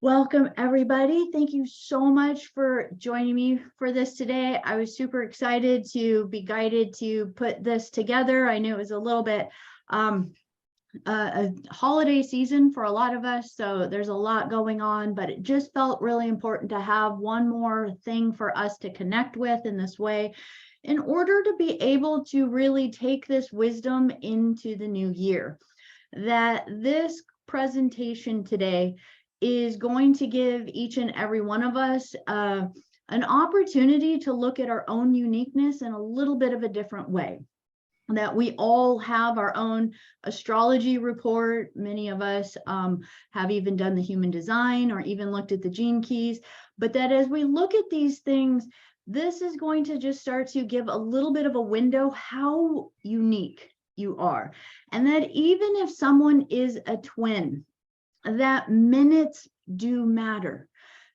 Welcome, everybody. Thank you so much for joining me for this today. I was super excited to be guided to put this together. I knew it was a little bit a holiday season for a lot of us, so there's a lot going on, but it just felt really important to have one more thing for us to connect with in this way in order to be able to really take this wisdom into the new year. That this presentation today is going to give each and every one of us an opportunity to look at our own uniqueness in a little bit of a different way. That we all have our own astrology report. Many of us have even done the human design or even looked at the gene keys. But that as we look at these things, this is going to just start to give a little bit of a window how unique you are. And that even if someone is a twin, that minutes do matter.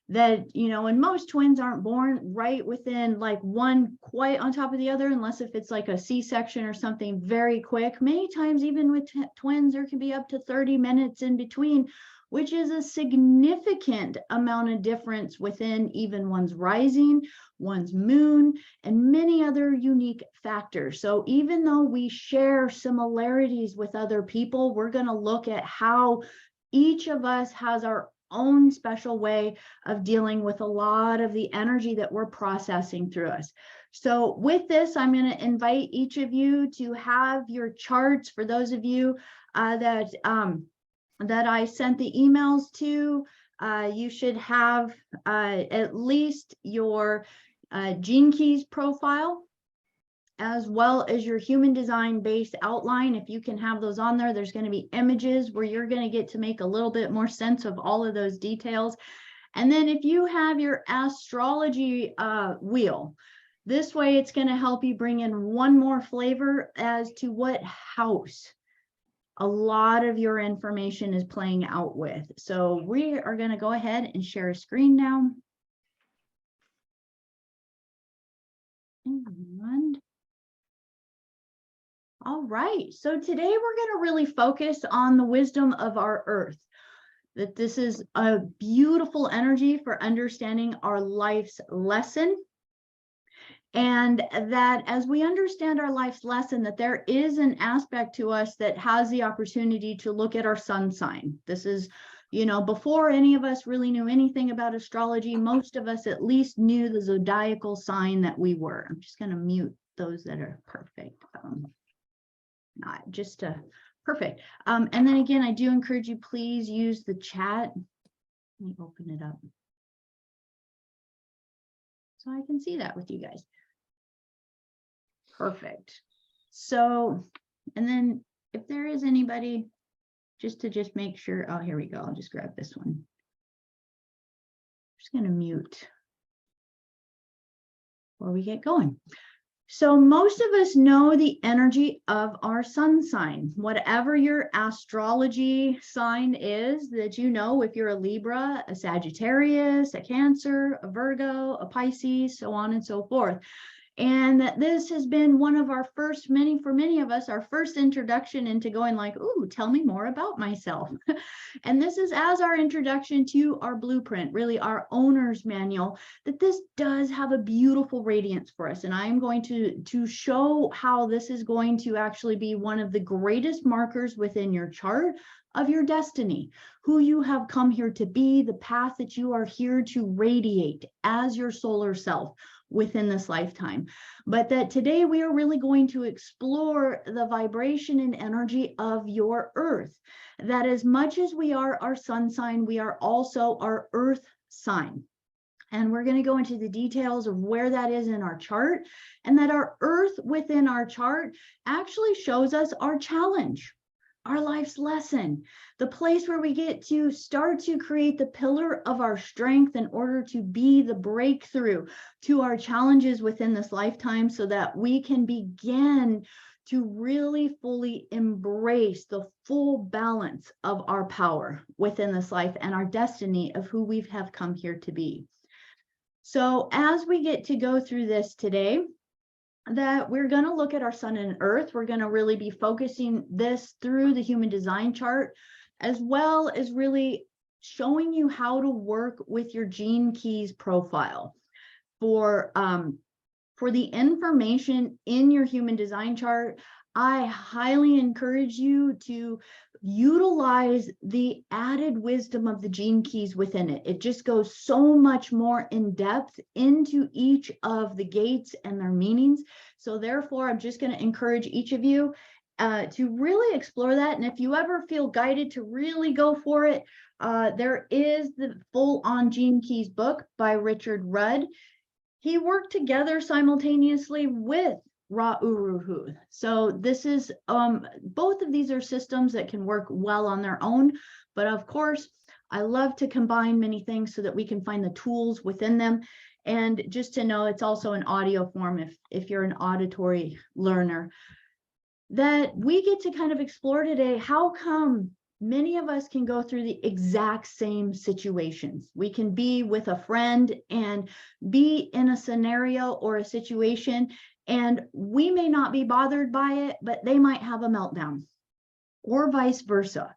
That, and most twins aren't born right within like one quite on top of the other, unless if it's like a C-section or something very quick. Many times, even with twins, there can be up to 30 minutes in between, which is a significant amount of difference within even one's rising, one's moon, and many other unique factors. So even though we share similarities with other people, we're going to look at how each of us has our own special way of dealing with a lot of the energy that we're processing through us. So with this, I'm going to invite each of you to have your charts. For those of you that I sent the emails to, you should have at least your Gene Keys profile, as well as your human design based outline. If you can have those on there, there's going to be images where you're going to get to make a little bit more sense of all of those details. And then if you have your astrology wheel, this way it's going to help you bring in one more flavor as to what house a lot of your information is playing out with. So we are going to go ahead and share a screen now. And all right, so today we're going to really focus on the wisdom of our earth. That this is a beautiful energy for understanding our life's lesson. And that as we understand our life's lesson, that there is an aspect to us that has the opportunity to look at our sun sign. This is, before any of us really knew anything about astrology, most of us at least knew the zodiacal sign that we were. I'm just going to mute those that are perfect. Not just perfect. And then again, I do encourage you, please use the chat. Let me open it up so I can see that with you guys. Perfect. So, and then if there is anybody, just make sure, oh, here we go. I'll just grab this one. I'm just going to mute before we get going. So most of us know the energy of our sun sign. Whatever your astrology sign is that if you're a Libra, a Sagittarius, a Cancer, a Virgo, a Pisces, so on and so forth. And that this has been one of our first, for many of us, our first introduction into going like, ooh, tell me more about myself. And this is as our introduction to our blueprint, really our owner's manual, that this does have a beautiful radiance for us. And I am going to show how this is going to actually be one of the greatest markers within your chart of your destiny, who you have come here to be, the path that you are here to radiate as your solar self within this lifetime. But that today we are really going to explore the vibration and energy of your earth. That as much as we are our sun sign, we are also our earth sign. And we're going to go into the details of where that is in our chart, and that our earth within our chart actually shows us our challenge, our life's lesson, the place where we get to start to create the pillar of our strength in order to be the breakthrough to our challenges within this lifetime, so that we can begin to really fully embrace the full balance of our power within this life and our destiny of who we have come here to be. So as we get to go through this today, that we're going to look at our sun and earth. We're going to really be focusing this through the human design chart, as well as really showing you how to work with your Gene Keys profile. For the information in your human design chart, I highly encourage you to utilize the added wisdom of the Gene Keys within it. It just goes so much more in depth into each of the gates and their meanings. So therefore, I'm just going to encourage each of you to really explore that. And if you ever feel guided to really go for it, there is the Full-On Gene Keys book by Richard Rudd. He worked together simultaneously with Ra Uru Hu. So this is, both of these are systems that can work well on their own, but of course, I love to combine many things so that we can find the tools within them. And just to know, it's also an audio form if you're an auditory learner, that we get to kind of explore today. How come many of us can go through the exact same situations? We can be with a friend and be in a scenario or a situation, and we may not be bothered by it, but they might have a meltdown, or vice versa.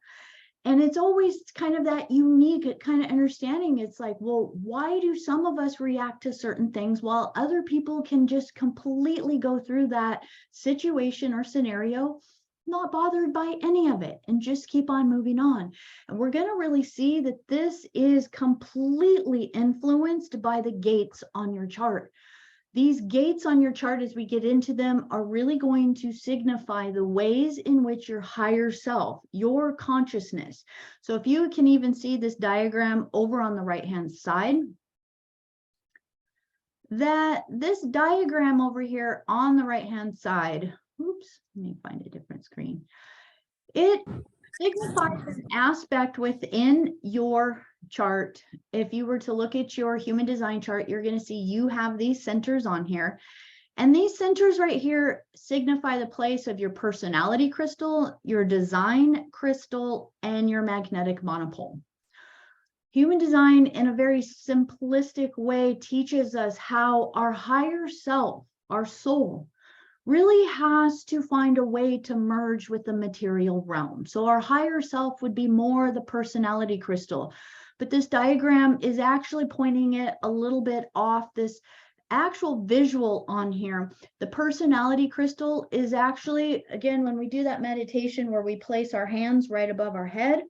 And it's always kind of that unique kind of understanding. It's like, well, why do some of us react to certain things while other people can just completely go through that situation or scenario, not bothered by any of it, and just keep on moving on? And we're going to really see that this is completely influenced by the gates on your chart. These gates on your chart, as we get into them, are really going to signify the ways in which your higher self, your consciousness. So if you can even see this diagram over on the right-hand side, that this diagram over here on the right-hand side, oops, let me find a different screen. It signifies an aspect within your chart. If you were to look at your human design chart, you're going to see you have these centers on here. And these centers right here signify the place of your personality crystal, your design crystal, and your magnetic monopole. Human design, in a very simplistic way, teaches us how our higher self, our soul, really has to find a way to merge with the material realm. So our higher self would be more the personality crystal, but this diagram is actually pointing it a little bit off this actual visual on here. The personality crystal is actually, again, when we do that meditation where we place our hands right above our head,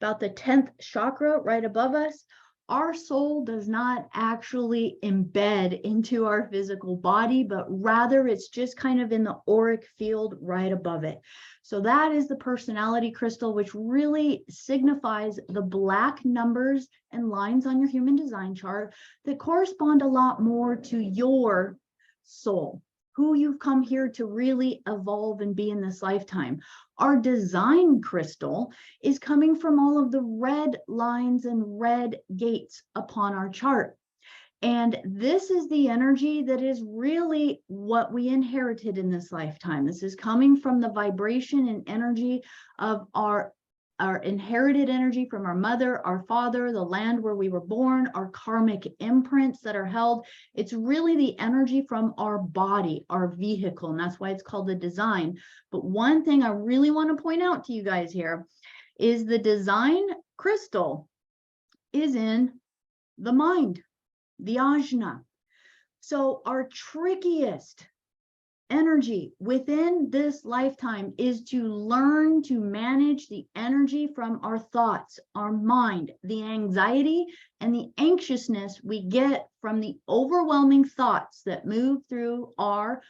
about the 10th chakra right above us, our soul does not actually embed into our physical body, but rather it's just kind of in the auric field right above it. So that is the personality crystal, which really signifies the black numbers and lines on your human design chart that correspond a lot more to your soul, who you've come here to really evolve and be in this lifetime. Our design crystal is coming from all of the red lines and red gates upon our chart. And this is the energy that is really what we inherited in this lifetime. This is coming from the vibration and energy of our inherited energy from our mother, our father, the land where we were born, our karmic imprints that are held. It's really the energy from our body, our vehicle, and that's why it's called the design. But one thing I really want to point out to you guys here is the design crystal is in the mind, the ajna. So our trickiest energy within this lifetime is to learn to manage the energy from our thoughts, our mind, the anxiety and the anxiousness we get from the overwhelming thoughts that move through our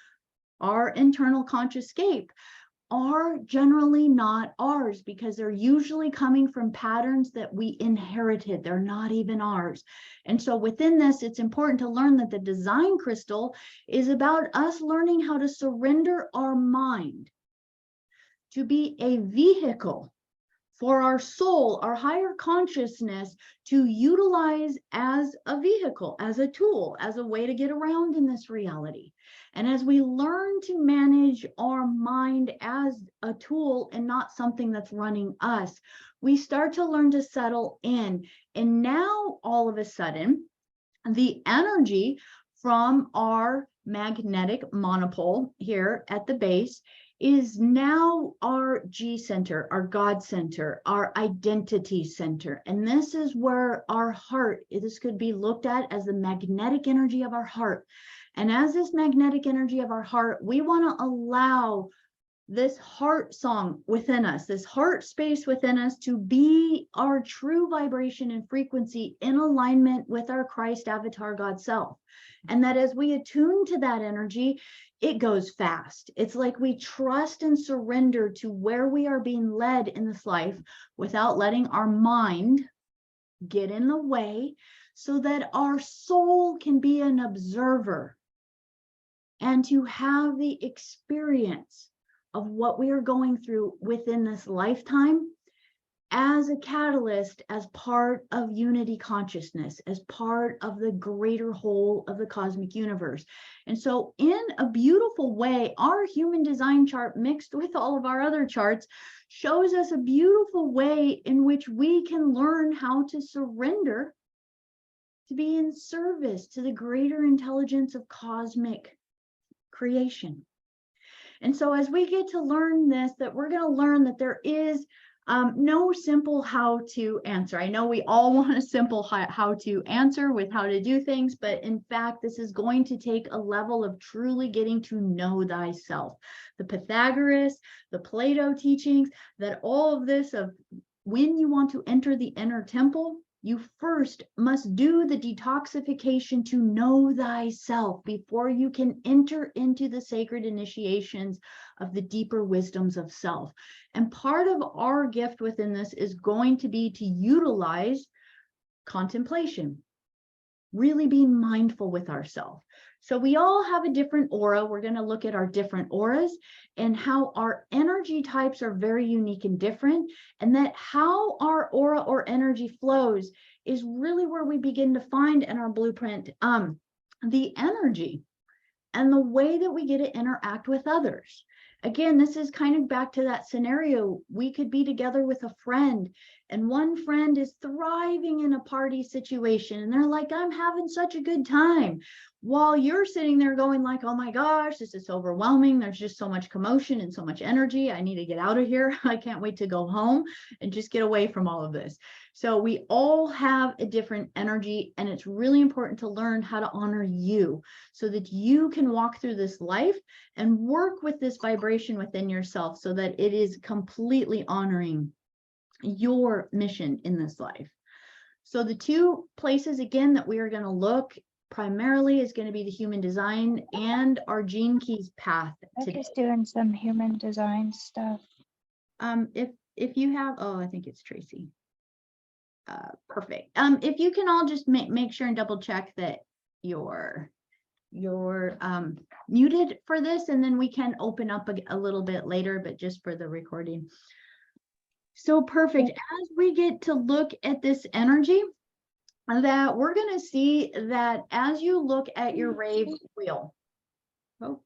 internal conscious scape are generally not ours, because they're usually coming from patterns that we inherited. They're not even ours. And so within this, it's important to learn that the design crystal is about us learning how to surrender our mind to be a vehicle for our soul, our higher consciousness, to utilize as a vehicle, as a tool, as a way to get around in this reality. And as we learn to manage our mind as a tool and not something that's running us, we start to learn to settle in. And now, all of a sudden, the energy from our magnetic monopole here at the base is now our G center, our God center, our identity center. And this is where our heart, this could be looked at as the magnetic energy of our heart. And as this magnetic energy of our heart, we want to allow this heart song within us, this heart space within us, to be our true vibration and frequency in alignment with our Christ avatar God self. And that as we attune to that energy, it goes fast. It's like we trust and surrender to where we are being led in this life without letting our mind get in the way, so that our soul can be an observer and to have the experience of what we are going through within this lifetime as a catalyst, as part of unity consciousness, as part of the greater whole of the cosmic universe. And so in a beautiful way, our human design chart mixed with all of our other charts shows us a beautiful way in which we can learn how to surrender to be in service to the greater intelligence of cosmic creation. And so as we get to learn this, that we're going to learn that there is no simple how to answer. I know we all want a simple how to answer with how to do things, but in fact, this is going to take a level of truly getting to know thyself. The Pythagoras, the Plato teachings, that all of this of when you want to enter the inner temple, you first must do the detoxification to know thyself before you can enter into the sacred initiations of the deeper wisdoms of self. And part of our gift within this is going to be to utilize contemplation, really being mindful with ourselves. So we all have a different aura. We're going to look at our different auras and how our energy types are very unique and different, and that how our aura or energy flows is really where we begin to find in our blueprint the energy and the way that we get to interact with others. Again, this is kind of back to that scenario. We could be together with a friend, and one friend is thriving in a party situation, and they're like, I'm having such a good time. While you're sitting there going like, oh my gosh, this is overwhelming. There's just so much commotion and so much energy. I need to get out of here. I can't wait to go home and just get away from all of this. So we all have a different energy, and it's really important to learn how to honor you so that you can walk through this life and work with this vibration within yourself so that it is completely honoring your mission in this life. So the two places again that we are going to look primarily is going to be the human design and our Gene Keys path today. Just doing some human design stuff. If you have, oh, I think it's Tracy. Perfect. If you can all just make sure and double check that you're muted for this, and then we can open up a little bit later, but just for the recording. So perfect. As we get to look at this energy, that we're going to see that as you look at your rave wheel. Oh,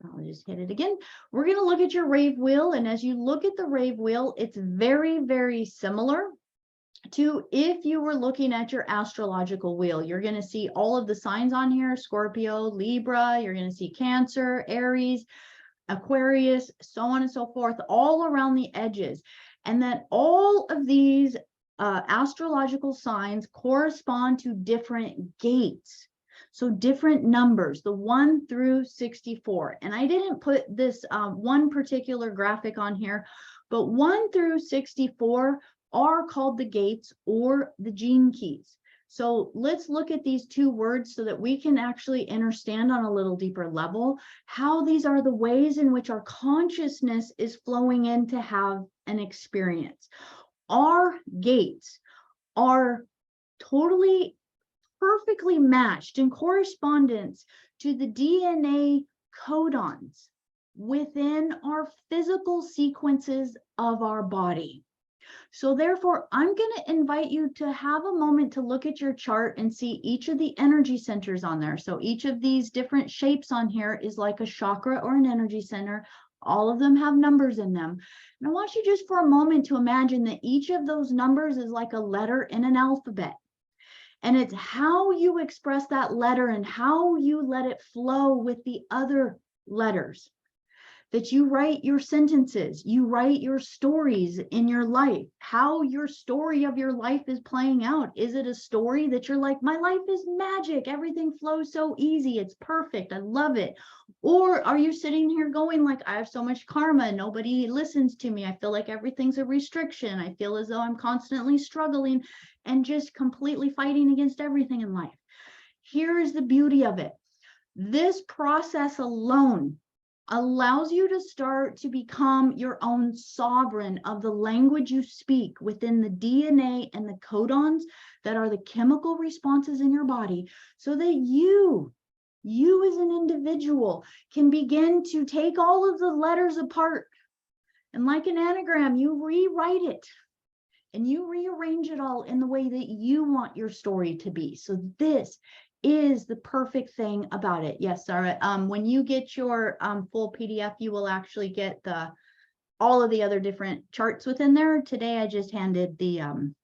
I'll just hit it again. We're going to look at your rave wheel. And as you look at the rave wheel, it's very, very similar to if you were looking at your astrological wheel. You're going to see all of the signs on here: Scorpio, Libra, you're going to see Cancer, Aries, Aquarius, so on and so forth, all around the edges. And that all of these astrological signs correspond to different gates. So different numbers, the 1 through 64. And I didn't put this one particular graphic on here, but 1 through 64 are called the gates or the gene keys. So let's look at these two words so that we can actually understand on a little deeper level how these are the ways in which our consciousness is flowing in to have an experience. Our gates are totally perfectly matched in correspondence to the DNA codons within our physical sequences of our body. So therefore, I'm going to invite you to have a moment to look at your chart and see each of the energy centers on there. So each of these different shapes on here is like a chakra or an energy center. All of them have numbers in them. And I want you just for a moment to imagine that each of those numbers is like a letter in an alphabet. And it's how you express that letter and how you let it flow with the other letters, that you write your sentences, you write your stories in your life, how your story of your life is playing out. Is it a story that you're like, my life is magic, everything flows so easy, it's perfect, I love it? Or are you sitting here going like, I have so much karma, nobody listens to me, I feel like everything's a restriction, I feel as though I'm constantly struggling and just completely fighting against everything in life? Here is the beauty of it. This process alone allows you to start to become your own sovereign of the language you speak within the DNA and the codons that are the chemical responses in your body, so that you as an individual can begin to take all of the letters apart, and like an anagram, you rewrite it and you rearrange it all in the way that you want your story to be. So this is the perfect thing about it. Yes, Sarah. When you get your full PDF, you will actually get all of the other different charts within there. Today, I just handed the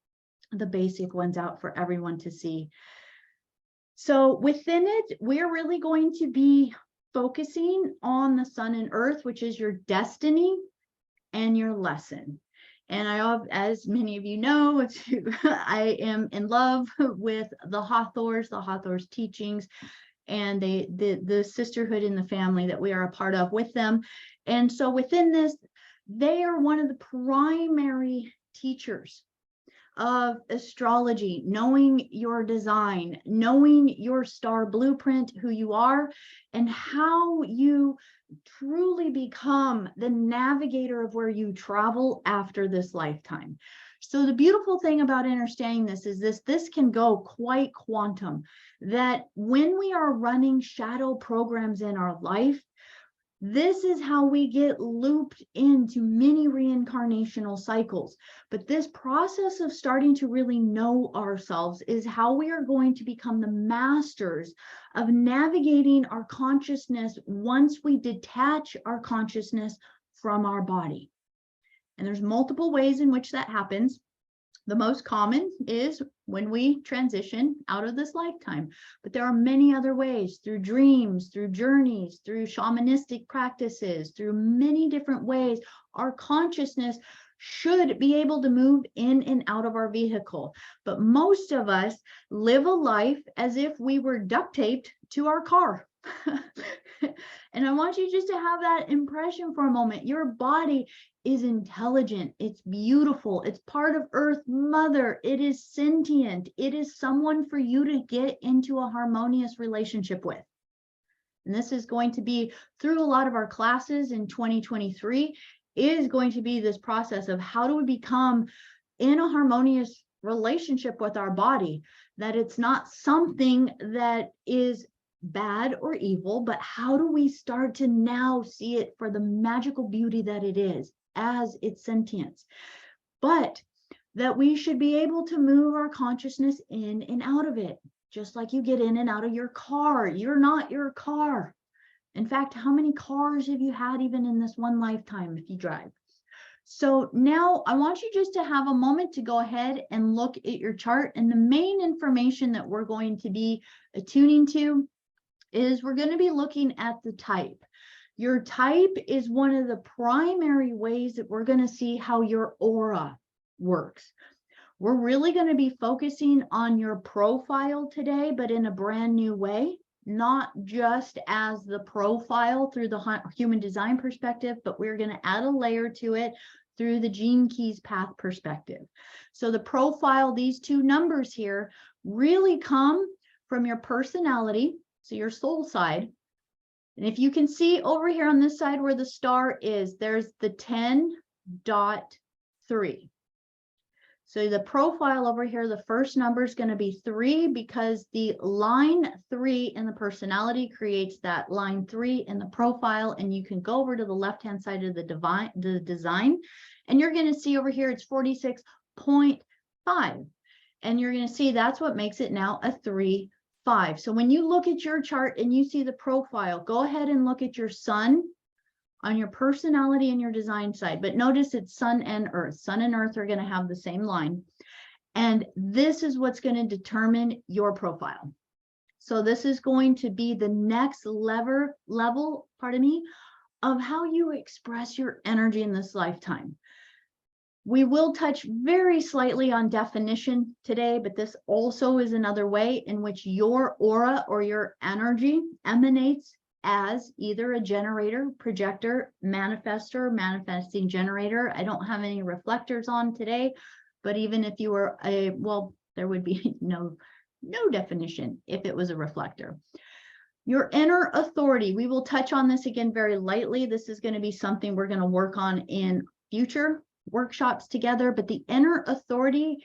basic ones out for everyone to see. So within it, we're really going to be focusing on the sun and earth, which is your destiny and your lesson. And as many of you know, I am in love with the Hathors teachings, and the sisterhood in the family that we are a part of with them. And so within this, they are one of the primary teachers of astrology, knowing your design, knowing your star blueprint, who you are, and how you truly become the navigator of where you travel after this lifetime. So the beautiful thing about understanding this is this can go quite quantum, that when we are running shadow programs in our life, this is how we get looped into many reincarnational cycles. But this process of starting to really know ourselves is how we are going to become the masters of navigating our consciousness once we detach our consciousness from our body. And there's multiple ways in which that happens. The most common is when we transition out of this lifetime, but there are many other ways, through dreams, through journeys, through shamanistic practices, through many different ways. Our consciousness should be able to move in and out of our vehicle, but most of us live a life as if we were duct taped to our car. And I want you just to have that impression for a moment. Your body is intelligent, it's beautiful, it's part of Earth Mother, it is sentient, it is someone for you to get into a harmonious relationship with. And this is going to be through a lot of our classes in 2023, is going to be this process of how do we become in a harmonious relationship with our body, that it's not something that is bad or evil, but how do we start to now see it for the magical beauty that it is as its sentience, but that we should be able to move our consciousness in and out of it, just like you get in and out of your car. You're not your car. In fact, how many cars have you had even in this one lifetime if you drive? So now I want you just to have a moment to go ahead and look at your chart, and the main information that we're going to be attuning to is we're going to be looking at the type. Your type is one of the primary ways that we're going to see how your aura works. We're really going to be focusing on your profile today, but in a brand new way, not just as the profile through the human design perspective, but we're going to add a layer to it through the Gene Keys path perspective. So the profile, these two numbers here, really come from your personality, so your soul side. And if you can see over here on this side where the star is, there's the 10.3. So the profile over here, the first number is going to be 3, because the line 3 in the personality creates that line 3 in the profile. And you can go over to the left-hand side of the design, and you're going to see over here it's 46.5. And you're going to see that's what makes it now a 3-5. So when you look at your chart and you see the profile, go ahead and look at your sun on your personality and your design side. But notice it's sun and earth. Sun and earth are going to have the same line. And this is what's going to determine your profile. So this is going to be the next level, pardon me, of how you express your energy in this lifetime. We will touch very slightly on definition today, but this also is another way in which your aura or your energy emanates as either a generator, projector, manifestor, manifesting generator. I don't have any reflectors on today, but even if you were well, there would be no definition if it was a reflector. Your inner authority, we will touch on this again very lightly. This is going to be something we're going to work on in future workshops together, but the inner authority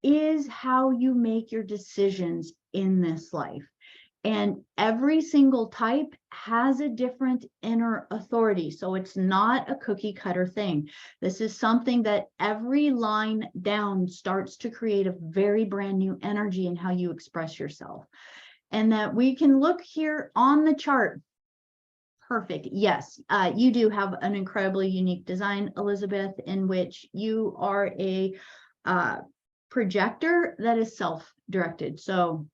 is how you make your decisions in this life. And every single type has a different inner authority. So it's not a cookie cutter thing. This is something that every line down starts to create a very brand new energy in how you express yourself. And that we can look here on the chart. Perfect. Yes, you do have an incredibly unique design, Elizabeth, in which you are a projector that is self-directed. So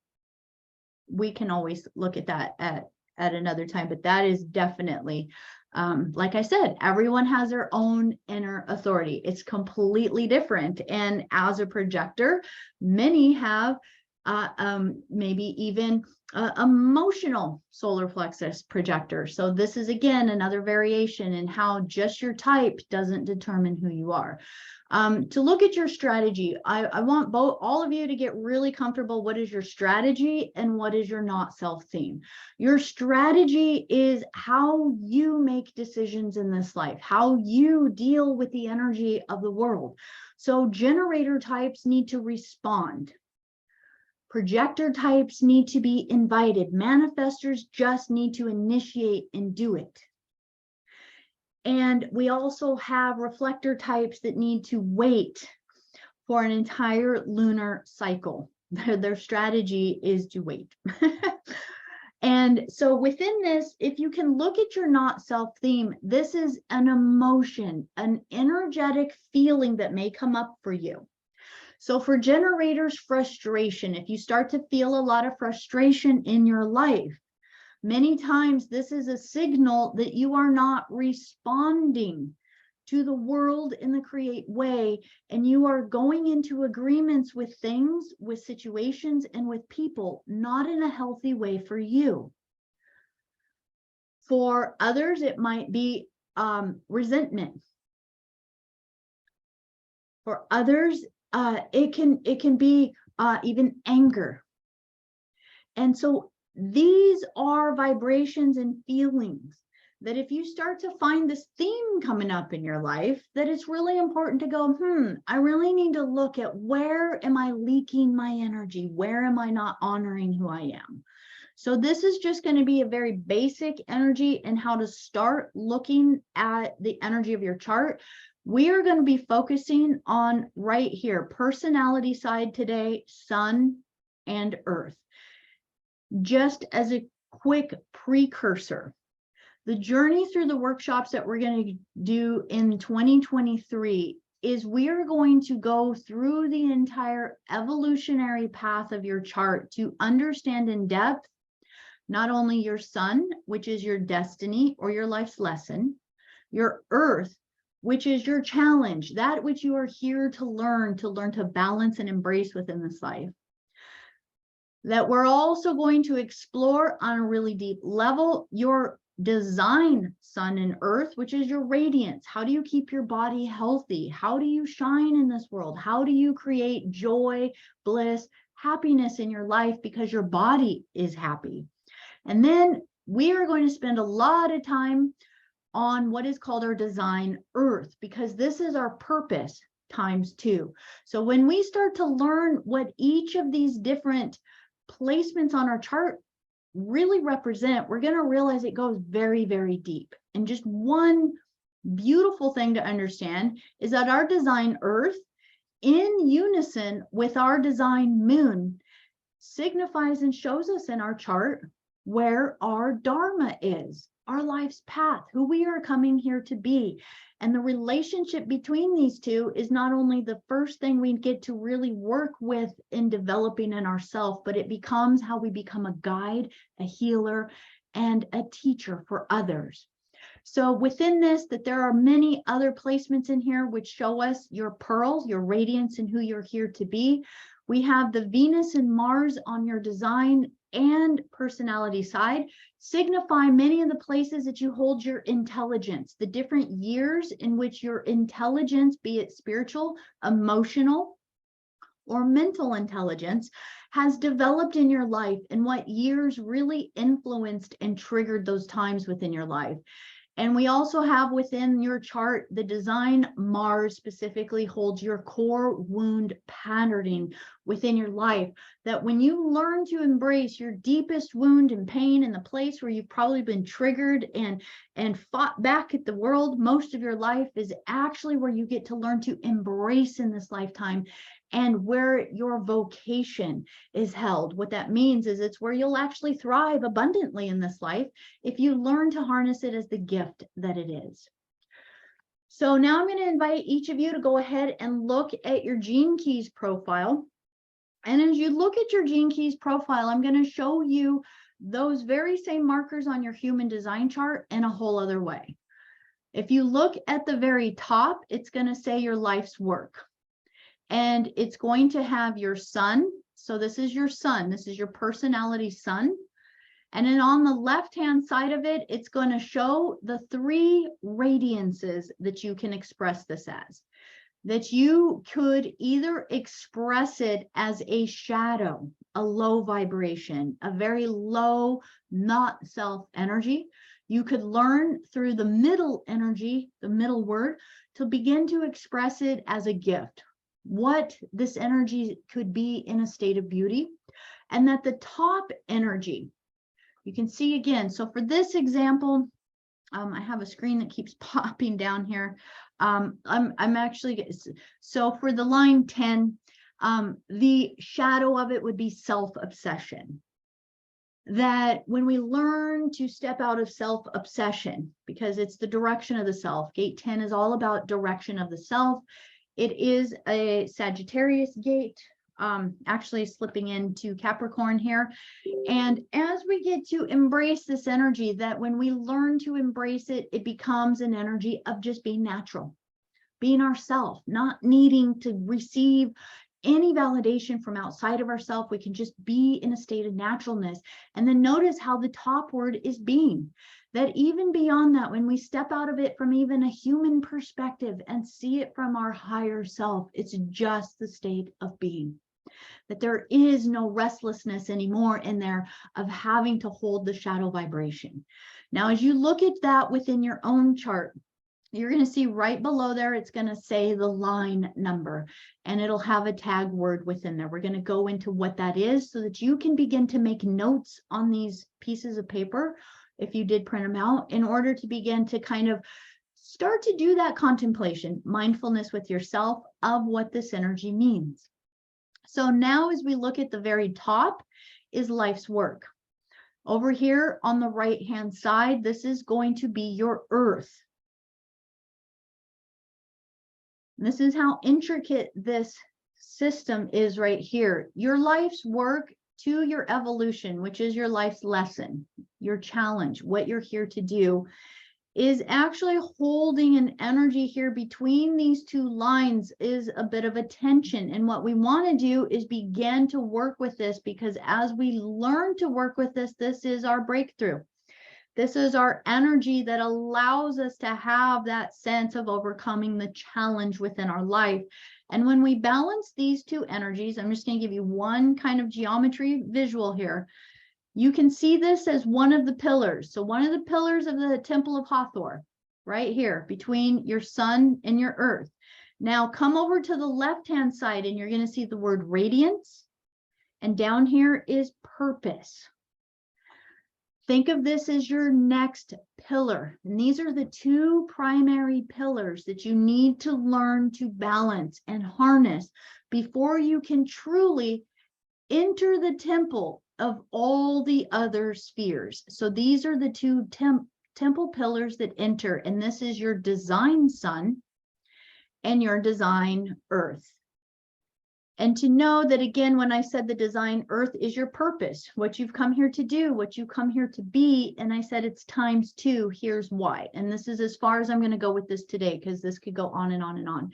we can always look at that at another time, but that is definitely, like I said, everyone has their own inner authority. It's completely different. And as a projector, many have maybe even emotional solar plexus projector. So this is again another variation in how just your type doesn't determine who you are. To look at your strategy, I want all of you to get really comfortable. What is your strategy and what is your not self theme? Your strategy is how you make decisions in this life, how you deal with the energy of the world. So generator types need to respond. Projector types need to be invited. Manifestors just need to initiate and do it. And we also have reflector types that need to wait for an entire lunar cycle. Their strategy is to wait. And so within this, if you can look at your not self theme, this is an emotion, an energetic feeling that may come up for you. So for generators, frustration, if you start to feel a lot of frustration in your life, many times this is a signal that you are not responding to the world in the create way, and you are going into agreements with things, with situations, and with people, not in a healthy way for you. For others, it might be resentment. For others, it can be even anger. And so these are vibrations and feelings that if you start to find this theme coming up in your life, that it's really important to go, I really need to look at where am I leaking my energy? Where am I not honoring who I am? So this is just going to be a very basic energy and how to start looking at the energy of your chart. We are going to be focusing on right here, personality side today, sun and earth. Just as a quick precursor, the journey through the workshops that we're going to do in 2023 is we are going to go through the entire evolutionary path of your chart to understand in depth not only your sun, which is your destiny or your life's lesson, your earth, which is your challenge, that which you are here to learn to balance and embrace within this life. That we're also going to explore on a really deep level your design sun and earth, which is your radiance. How do you keep your body healthy? How do you shine in this world? How do you create joy, bliss, happiness in your life because your body is happy? And then we are going to spend a lot of time on what is called our design earth, because this is our purpose ×2. So when we start to learn what each of these different placements on our chart really represent, we're going to realize it goes very, very deep. And just one beautiful thing to understand is that our design earth, in unison with our design moon, signifies and shows us in our chart where our dharma is. our life's path, who we are coming here to be. And the relationship between these two is not only the first thing we get to really work with in developing in ourselves, but it becomes how we become a guide, a healer, and a teacher for others. So within this, that there are many other placements in here which show us your pearls, your radiance, and who you're here to be. We have the Venus and Mars on your design and personality side, signify many of the places that you hold your intelligence, the different years in which your intelligence, be it spiritual, emotional, or mental intelligence, has developed in your life, and what years really influenced and triggered those times within your life. And we also have within your chart, the design Mars specifically holds your core wound patterning within your life, that when you learn to embrace your deepest wound and pain in the place where you've probably been triggered and fought back at the world most of your life, is actually where you get to learn to embrace in this lifetime, and where your vocation is held. What that means is it's where you'll actually thrive abundantly in this life if you learn to harness it as the gift that it is. So now I'm going to invite each of you to go ahead and look at your Gene Keys profile. And as you look at your Gene Keys profile, I'm going to show you those very same markers on your human design chart in a whole other way. If you look at the very top, it's going to say your life's work. And it's going to have your sun. So this is your sun. This is your personality sun. And then on the left-hand side of it, it's going to show the 3 radiances that you can express this as. That you could either express it as a shadow, a low vibration, a very low, not self energy. You could learn through the middle energy, the middle word, to begin to express it as a gift. What this energy could be in a state of beauty, and that the top energy, you can see again. So for this example, I have a screen that keeps popping down here. I'm actually, so for the line 10, the shadow of it would be self-obsession. That when we learn to step out of self-obsession, because it's the direction of the self, gate 10 is all about direction of the self. It is a Sagittarius gate, actually slipping into Capricorn here. And as we get to embrace this energy, that when we learn to embrace it, it becomes an energy of just being natural, being ourselves, not needing to receive any validation from outside of ourselves. We can just be in a state of naturalness. And then notice how the top word is being. That even beyond that, when we step out of it from even a human perspective and see it from our higher self, it's just the state of being. That there is no restlessness anymore in there of having to hold the shadow vibration. Now, as you look at that within your own chart, you're going to see right below there, it's going to say the line number, and it'll have a tag word within there. We're going to go into what that is so that you can begin to make notes on these pieces of paper, if you did print them out, in order to begin to kind of start to do that contemplation, mindfulness with yourself of what this energy means. So now as we look at the very top is life's work. Over here on the right-hand side, this is going to be your earth. This is how intricate this system is right here. Your life's work to your evolution, which is your life's lesson, your challenge, what you're here to do, is actually holding an energy here between these 2 lines, is a bit of a tension. And what we want to do is begin to work with this, because as we learn to work with this, this is our breakthrough. This is our energy that allows us to have that sense of overcoming the challenge within our life. And when we balance these 2 energies, I'm just going to give you one kind of geometry visual here. You can see this as one of the pillars. So one of the pillars of the Temple of Hathor, right here between your sun and your earth. Now come over to the left-hand side and you're going to see the word radiance. And down here is purpose. Think of this as your next pillar. And these are the 2 primary pillars that you need to learn to balance and harness before you can truly enter the temple of all the other spheres. So these are the temple pillars that enter, and this is your design sun and your design earth. And to know that, again, when I said the design earth is your purpose, what you've come here to do, what you come here to be, and I said it's times 2, here's why. And this is as far as I'm going to go with this today, because this could go on and on and on.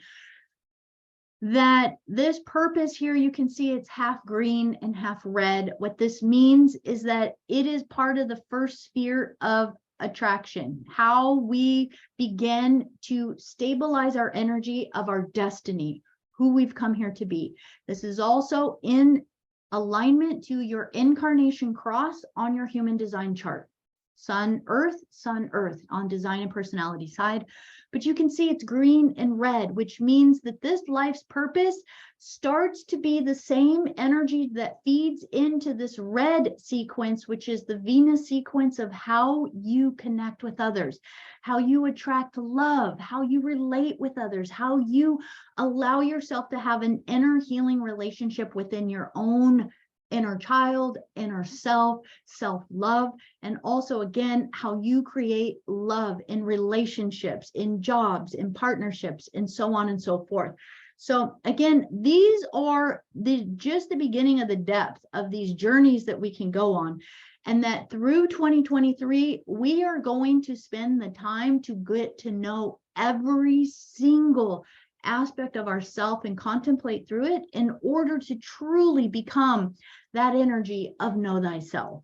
That this purpose here, you can see it's half green and half red. What this means is that it is part of the first sphere of attraction, how we begin to stabilize our energy of our destiny, who we've come here to be. This is also in alignment to your incarnation cross on your human design chart. Sun, Earth on design and personality side. But you can see it's green and red, which means that this life's purpose starts to be the same energy that feeds into this red sequence, which is the Venus sequence of how you connect with others, how you attract love, how you relate with others, how you allow yourself to have an inner healing relationship within your own inner child, inner self, self-love, and also, again, how you create love in relationships, in jobs, in partnerships, and so on and so forth. So again, these are just the beginning of the depth of these journeys that we can go on. And that through 2023, we are going to spend the time to get to know every single aspect of ourself and contemplate through it in order to truly become that energy of know thyself.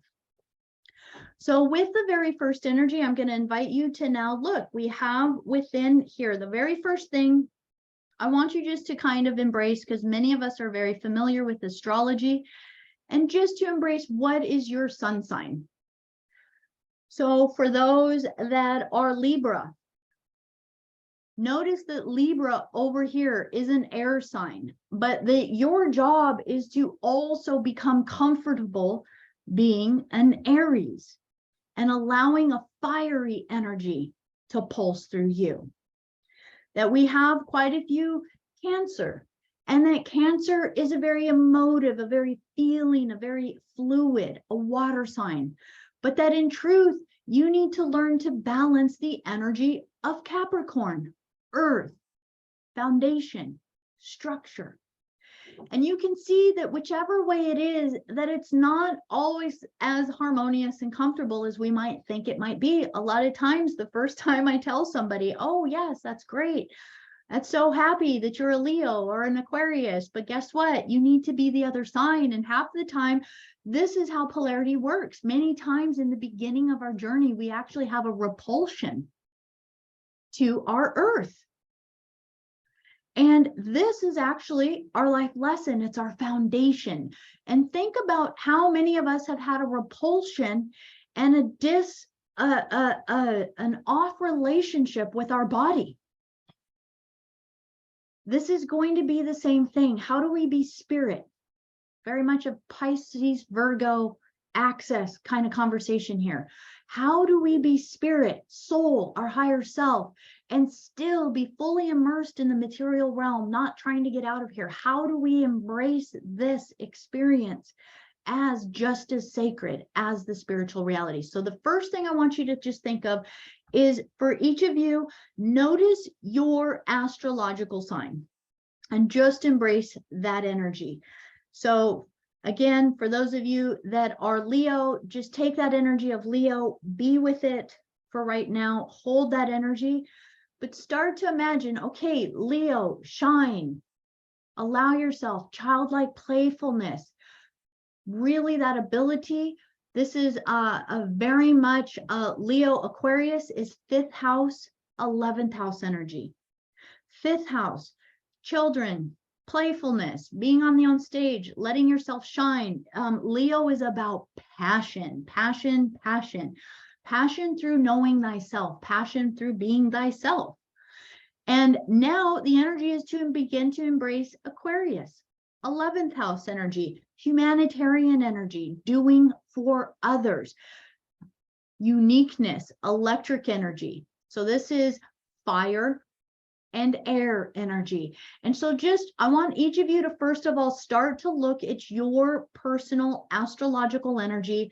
So with the very first energy, I'm going to invite you to now look, we have within here, the very first thing I want you just to kind of embrace, because many of us are very familiar with astrology, and just to embrace what is your sun sign. So for those that are Libra, notice that Libra over here is an air sign, but that your job is to also become comfortable being an Aries and allowing a fiery energy to pulse through you. That we have quite a few Cancer, and that Cancer is a very emotive, a very feeling, a very fluid, a water sign, but that in truth, you need to learn to balance the energy of Capricorn, earth, foundation, structure. And you can see that whichever way it is, that it's not always as harmonious and comfortable as we might think it might be. A lot of times, the first time I tell somebody, oh yes, that's great, that's so happy that you're a Leo or an Aquarius, but guess what? You need to be the other sign. And half the time, this is how polarity works. Many times in the beginning of our journey, we actually have a repulsion to our earth. And this is actually our life lesson. It's our foundation. And think about how many of us have had a repulsion and an off relationship with our body. This is going to be the same thing. How do we be spirit? Very much a Pisces, Virgo, access kind of conversation here. How do we be spirit, soul, our higher self, and still be fully immersed in the material realm, not trying to get out of here? How do we embrace this experience as just as sacred as the spiritual reality? So the first thing I want you to just think of is, for each of you, notice your astrological sign and just embrace that energy. So again, for those of you that are Leo, just take that energy of Leo, be with it for right now, hold that energy, but start to imagine, okay, Leo, shine, allow yourself childlike playfulness, really that ability. This is a very much Leo Aquarius is 5th house, 11th house energy. 5th house, children, playfulness, being on stage, letting yourself shine. Leo is about passion, passion, passion, passion through knowing thyself, passion through being thyself. And now the energy is to begin to embrace Aquarius, 11th house energy, humanitarian energy, doing for others, uniqueness, electric energy. So this is fire and air energy. And so I want each of you to first of all start to look at your personal astrological energy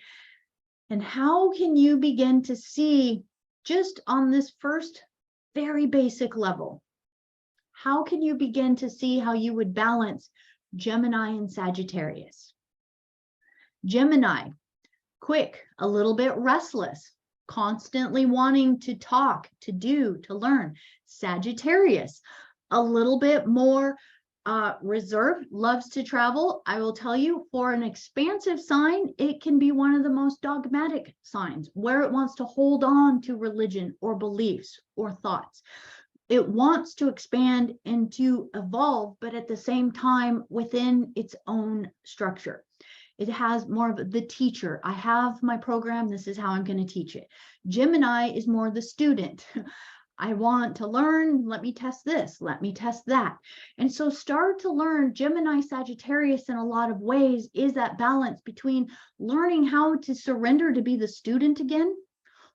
and how can you begin to see just on this first very basic level, how can you begin to see how you would balance Gemini and Sagittarius? Gemini, quick, a little bit restless, constantly wanting to talk, to do, to learn. Sagittarius, a little bit more reserved, loves to travel. I will tell you, for an expansive sign, it can be one of the most dogmatic signs, where it wants to hold on to religion or beliefs or thoughts. It wants to expand and to evolve, but at the same time within its own structure. It has more of the teacher. I have my program. This is how I'm going to teach it. Gemini is more the student. I want to learn. Let me test this. Let me test that. And so start to learn. Gemini Sagittarius in a lot of ways is that balance between learning how to surrender to be the student again,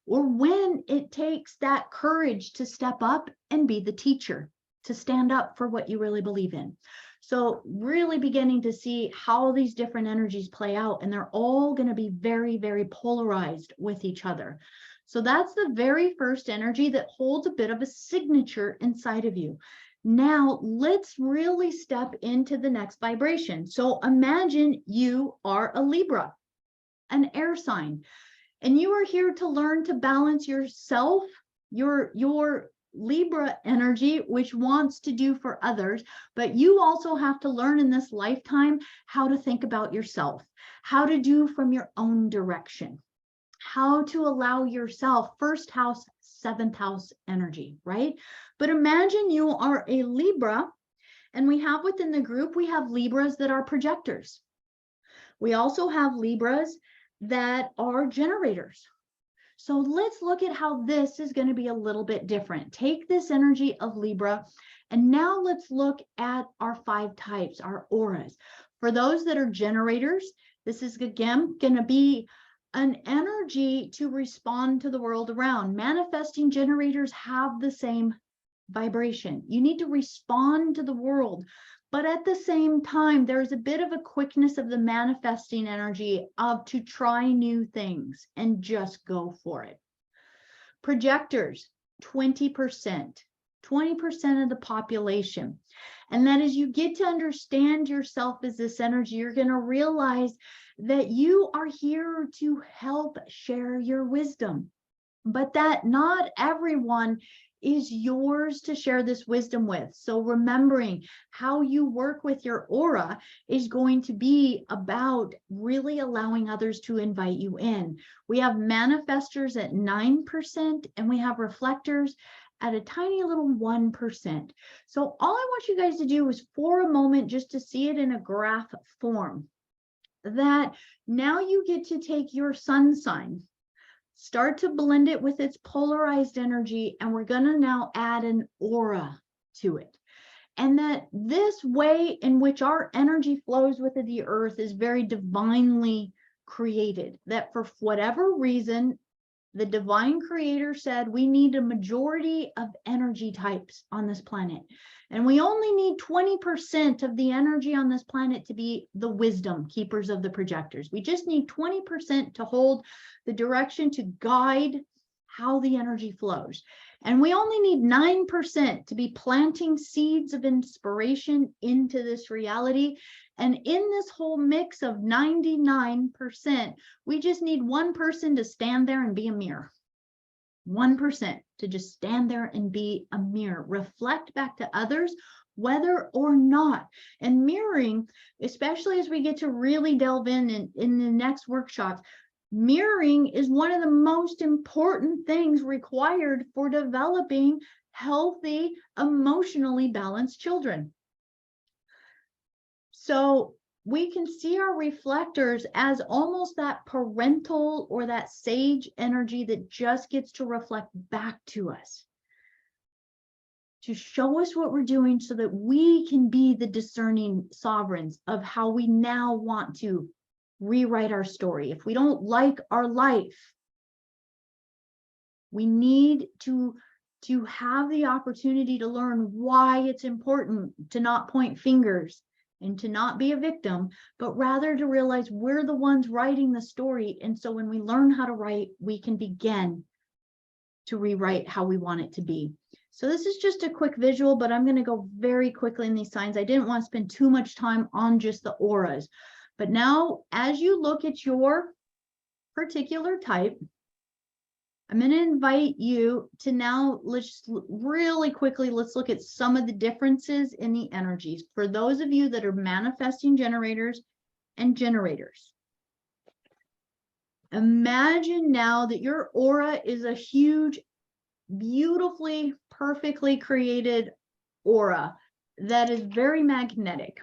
or when it takes that courage to step up and be the teacher, to stand up for what you really believe in. So really beginning to see how these different energies play out, and they're all going to be very, very polarized with each other. So that's the very first energy that holds a bit of a signature inside of you. Now let's really step into the next vibration. So imagine you are a Libra, an air sign, and you are here to learn to balance yourself, your Libra energy, which wants to do for others, but you also have to learn in this lifetime how to think about yourself, how to do from your own direction, how to allow yourself first house, seventh house energy, right? But imagine you are a Libra, and we have within the group, we have Libras that are projectors. We also have Libras that are generators. So let's look at how this is going to be a little bit different. Take this energy of Libra, and now let's look at our 5 types, our auras. For those that are generators, this is again going to be an energy to respond to the world around. Manifesting generators have the same vibration. You need to respond to the world. But at the same time, there's a bit of a quickness of the manifesting energy of to try new things and just go for it. Projectors, 20%, 20% of the population. And that as you get to understand yourself as this energy, you're going to realize that you are here to help share your wisdom, but that not everyone is yours to share this wisdom with. So remembering how you work with your aura is going to be about really allowing others to invite you in. We have manifestors at 9%, and we have reflectors at a tiny little 1%. So all I want you guys to do is for a moment just to see it in a graph form, that now you get to take your sun sign, start to blend it with its polarized energy, and we're going to now add an aura to it. And that this way in which our energy flows with the earth is very divinely created, that for whatever reason, the divine creator said we need a majority of energy types on this planet. And we only need 20% of the energy on this planet to be the wisdom keepers of the projectors. We just need 20% to hold the direction, to guide how the energy flows. And we only need 9% to be planting seeds of inspiration into this reality. And in this whole mix of 99%, we just need one person to stand there and be a mirror. 1% to just stand there and be a mirror, reflect back to others, whether or not. And mirroring, especially as we get to really delve in the next workshops, mirroring is one of the most important things required for developing healthy, emotionally balanced children. So we can see our reflectors as almost that parental or that sage energy that just gets to reflect back to us, to show us what we're doing so that we can be the discerning sovereigns of how we now want to rewrite our story. If we don't like our life, we need to have the opportunity to learn why it's important to not point fingers and to not be a victim, but rather to realize we're the ones writing the story. And so when we learn how to write, we can begin to rewrite how we want it to be. So this is just a quick visual, but I'm going to go very quickly in these signs. I didn't want to spend too much time on just the auras. But now, as you look at your particular type, I'm going to invite you to now, let's really quickly, let's look at some of the differences in the energies. For those of you that are manifesting generators and generators, imagine now that your aura is a huge, beautifully, perfectly created aura that is very magnetic.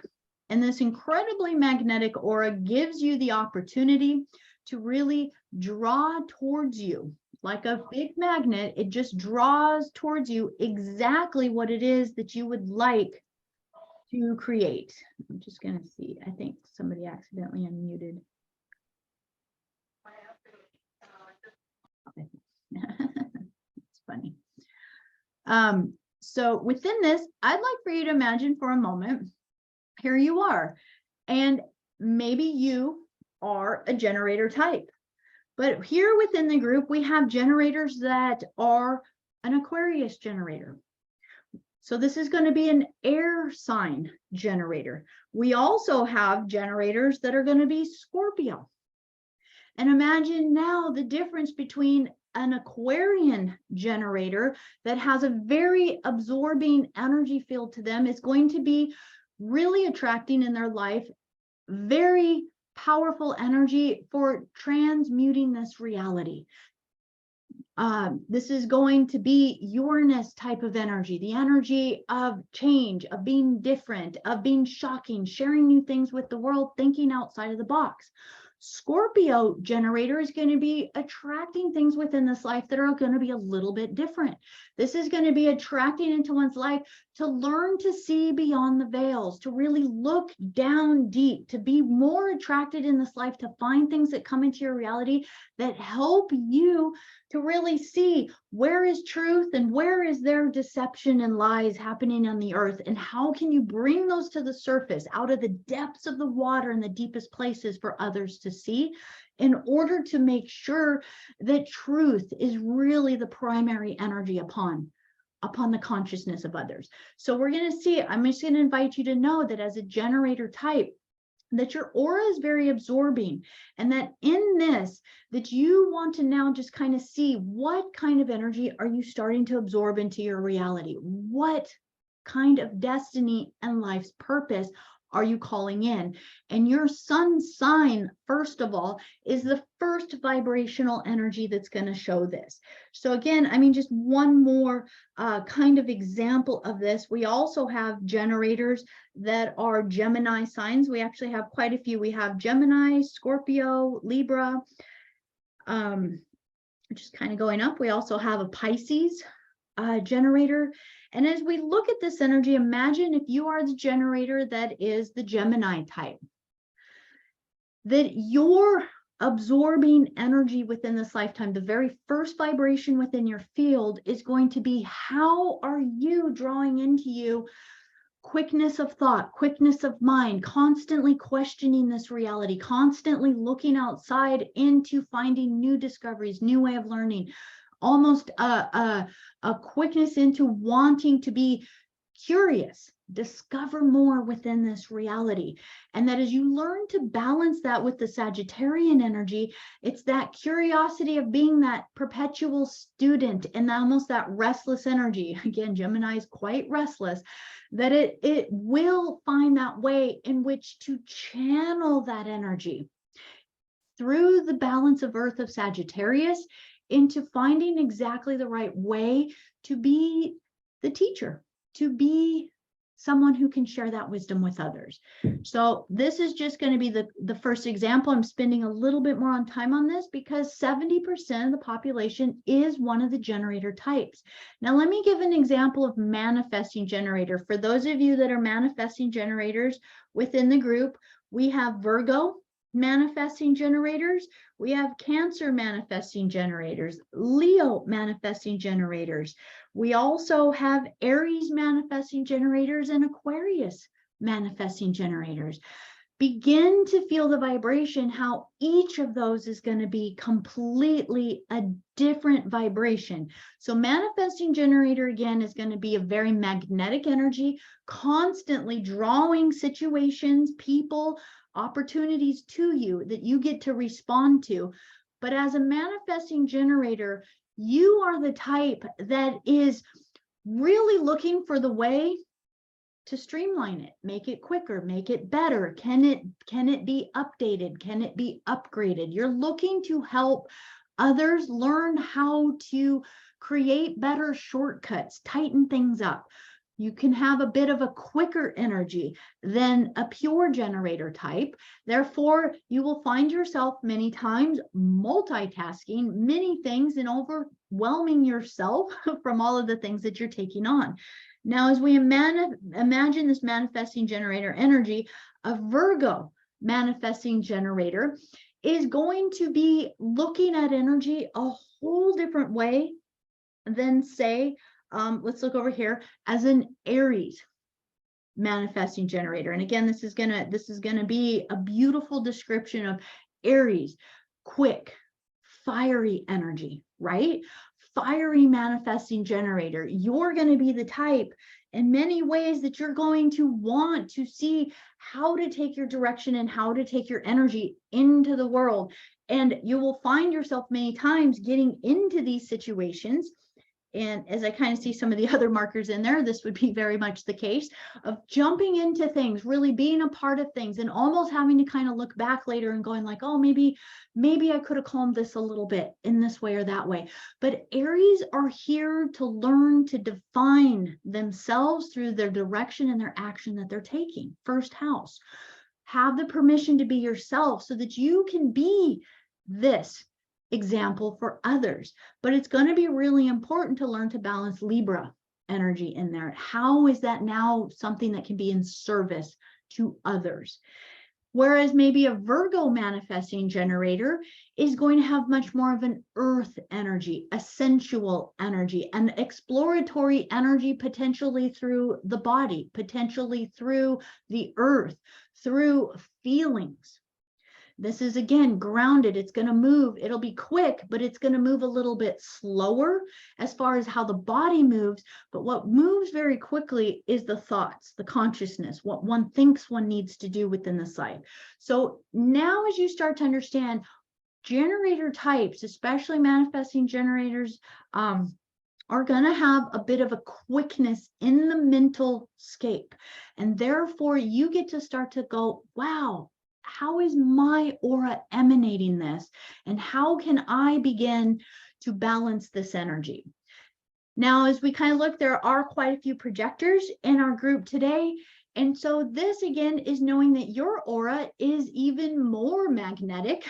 And this incredibly magnetic aura gives you the opportunity to really draw towards you. Like a big magnet, it just draws towards you exactly what it is that you would like to create. I'm just going to see. I think somebody accidentally unmuted. It's funny. So within this, I'd like for you to imagine for a moment, here you are, and maybe you are a generator type. But here within the group, we have generators that are an Aquarius generator. So this is going to be an air sign generator. We also have generators that are going to be Scorpio. And imagine now the difference between an Aquarian generator that has a very absorbing energy field to them is going to be really attracting in their life very powerful energy for transmuting this reality. This is going to be Uranus type of energy, the energy of change, of being different, of being shocking, sharing new things with the world, thinking outside of the box. Scorpio generator is going to be attracting things within this life that are going to be a little bit different. This is going to be attracting into one's life to learn to see beyond the veils, to really look down deep, to be more attracted in this life, to find things that come into your reality that help you to really see where is truth and where is there deception and lies happening on the earth, and how can you bring those to the surface out of the depths of the water and the deepest places for others to see, in order to make sure that truth is really the primary energy upon the consciousness of others. So we're going to see, I'm just going to invite you to know that as a generator type, that your aura is very absorbing, and that in this, that you want to now just kind of see what kind of energy are you starting to absorb into your reality? What kind of destiny and life's purpose are you calling in? And your sun sign, first of all, is the first vibrational energy that's going to show this. So again, I mean, just one more kind of example of this. We also have generators that are Gemini signs. We actually have quite a few. We have Gemini, Scorpio, Libra, just kind of going up. We also have a Pisces generator. And as we look at this energy, imagine if you are the generator that is the Gemini type, that you're absorbing energy within this lifetime. The very first vibration within your field is going to be, how are you drawing into you quickness of thought, quickness of mind, constantly questioning this reality, constantly looking outside into finding new discoveries, new way of learning, almost a quickness into wanting to be curious, discover more within this reality. And that as you learn to balance that with the Sagittarian energy, it's that curiosity of being that perpetual student and almost that restless energy. Again, Gemini is quite restless, that it will find that way in which to channel that energy through the balance of Earth of Sagittarius into finding exactly the right way to be the teacher, to be someone who can share that wisdom with others. So this is just going to be the first example. I'm spending a little bit more on time on this because 70% of the population is one of the generator types. Now, let me give an example of manifesting generator. For those of you that are manifesting generators within the group, we have Virgo manifesting generators, we have Cancer manifesting generators, Leo manifesting generators. We also have Aries manifesting generators and Aquarius manifesting generators. begin to feel the vibration, how each of those is going to be completely a different vibration. So manifesting generator, again, is going to be a very magnetic energy, constantly drawing situations, people, opportunities to you that you get to respond to. But as a manifesting generator, you are the type that is really looking for the way to streamline it, make it quicker, make it better. Can it be updated? Can it be upgraded? You're looking to help others learn how to create better shortcuts, tighten things up. You can have a bit of a quicker energy than a pure generator type. Therefore, you will find yourself many times multitasking many things and overwhelming yourself from all of the things that you're taking on. Now, as we imagine this manifesting generator energy, a Virgo manifesting generator is going to be looking at energy a whole different way than, say, let's look over here, as an Aries manifesting generator. And again, this is gonna be a beautiful description of Aries: quick, fiery energy, right? Fiery manifesting generator. You're going to be the type in many ways that you're going to want to see how to take your direction and how to take your energy into the world. And you will find yourself many times getting into these situations. And as I kind of see some of the other markers in there, this would be very much the case of jumping into things, really being a part of things, and almost having to kind of look back later and going like, oh, maybe I could have calmed this a little bit in this way or that way. But Aries are here to learn to define themselves through their direction and their action that they're taking. First house. Have the permission to be yourself so that you can be this example for others. But it's going to be really important to learn to balance Libra energy in there. How is that now something that can be in service to others? Whereas maybe a Virgo manifesting generator is going to have much more of an earth energy, a sensual energy, an exploratory energy, potentially through the body, potentially through the earth, through feelings. This is, again, grounded. It's going to move. It'll be quick, but it's going to move a little bit slower as far as how the body moves. But what moves very quickly is the thoughts, the consciousness, what one thinks one needs to do within the site. So now as you start to understand generator types, especially manifesting generators, are going to have a bit of a quickness in the mental scape. And therefore, you get to start to go, wow, how is my aura emanating this? And how can I begin to balance this energy? Now, as we kind of look, there are quite a few projectors in our group today. And so this, again, is knowing that your aura is even more magnetic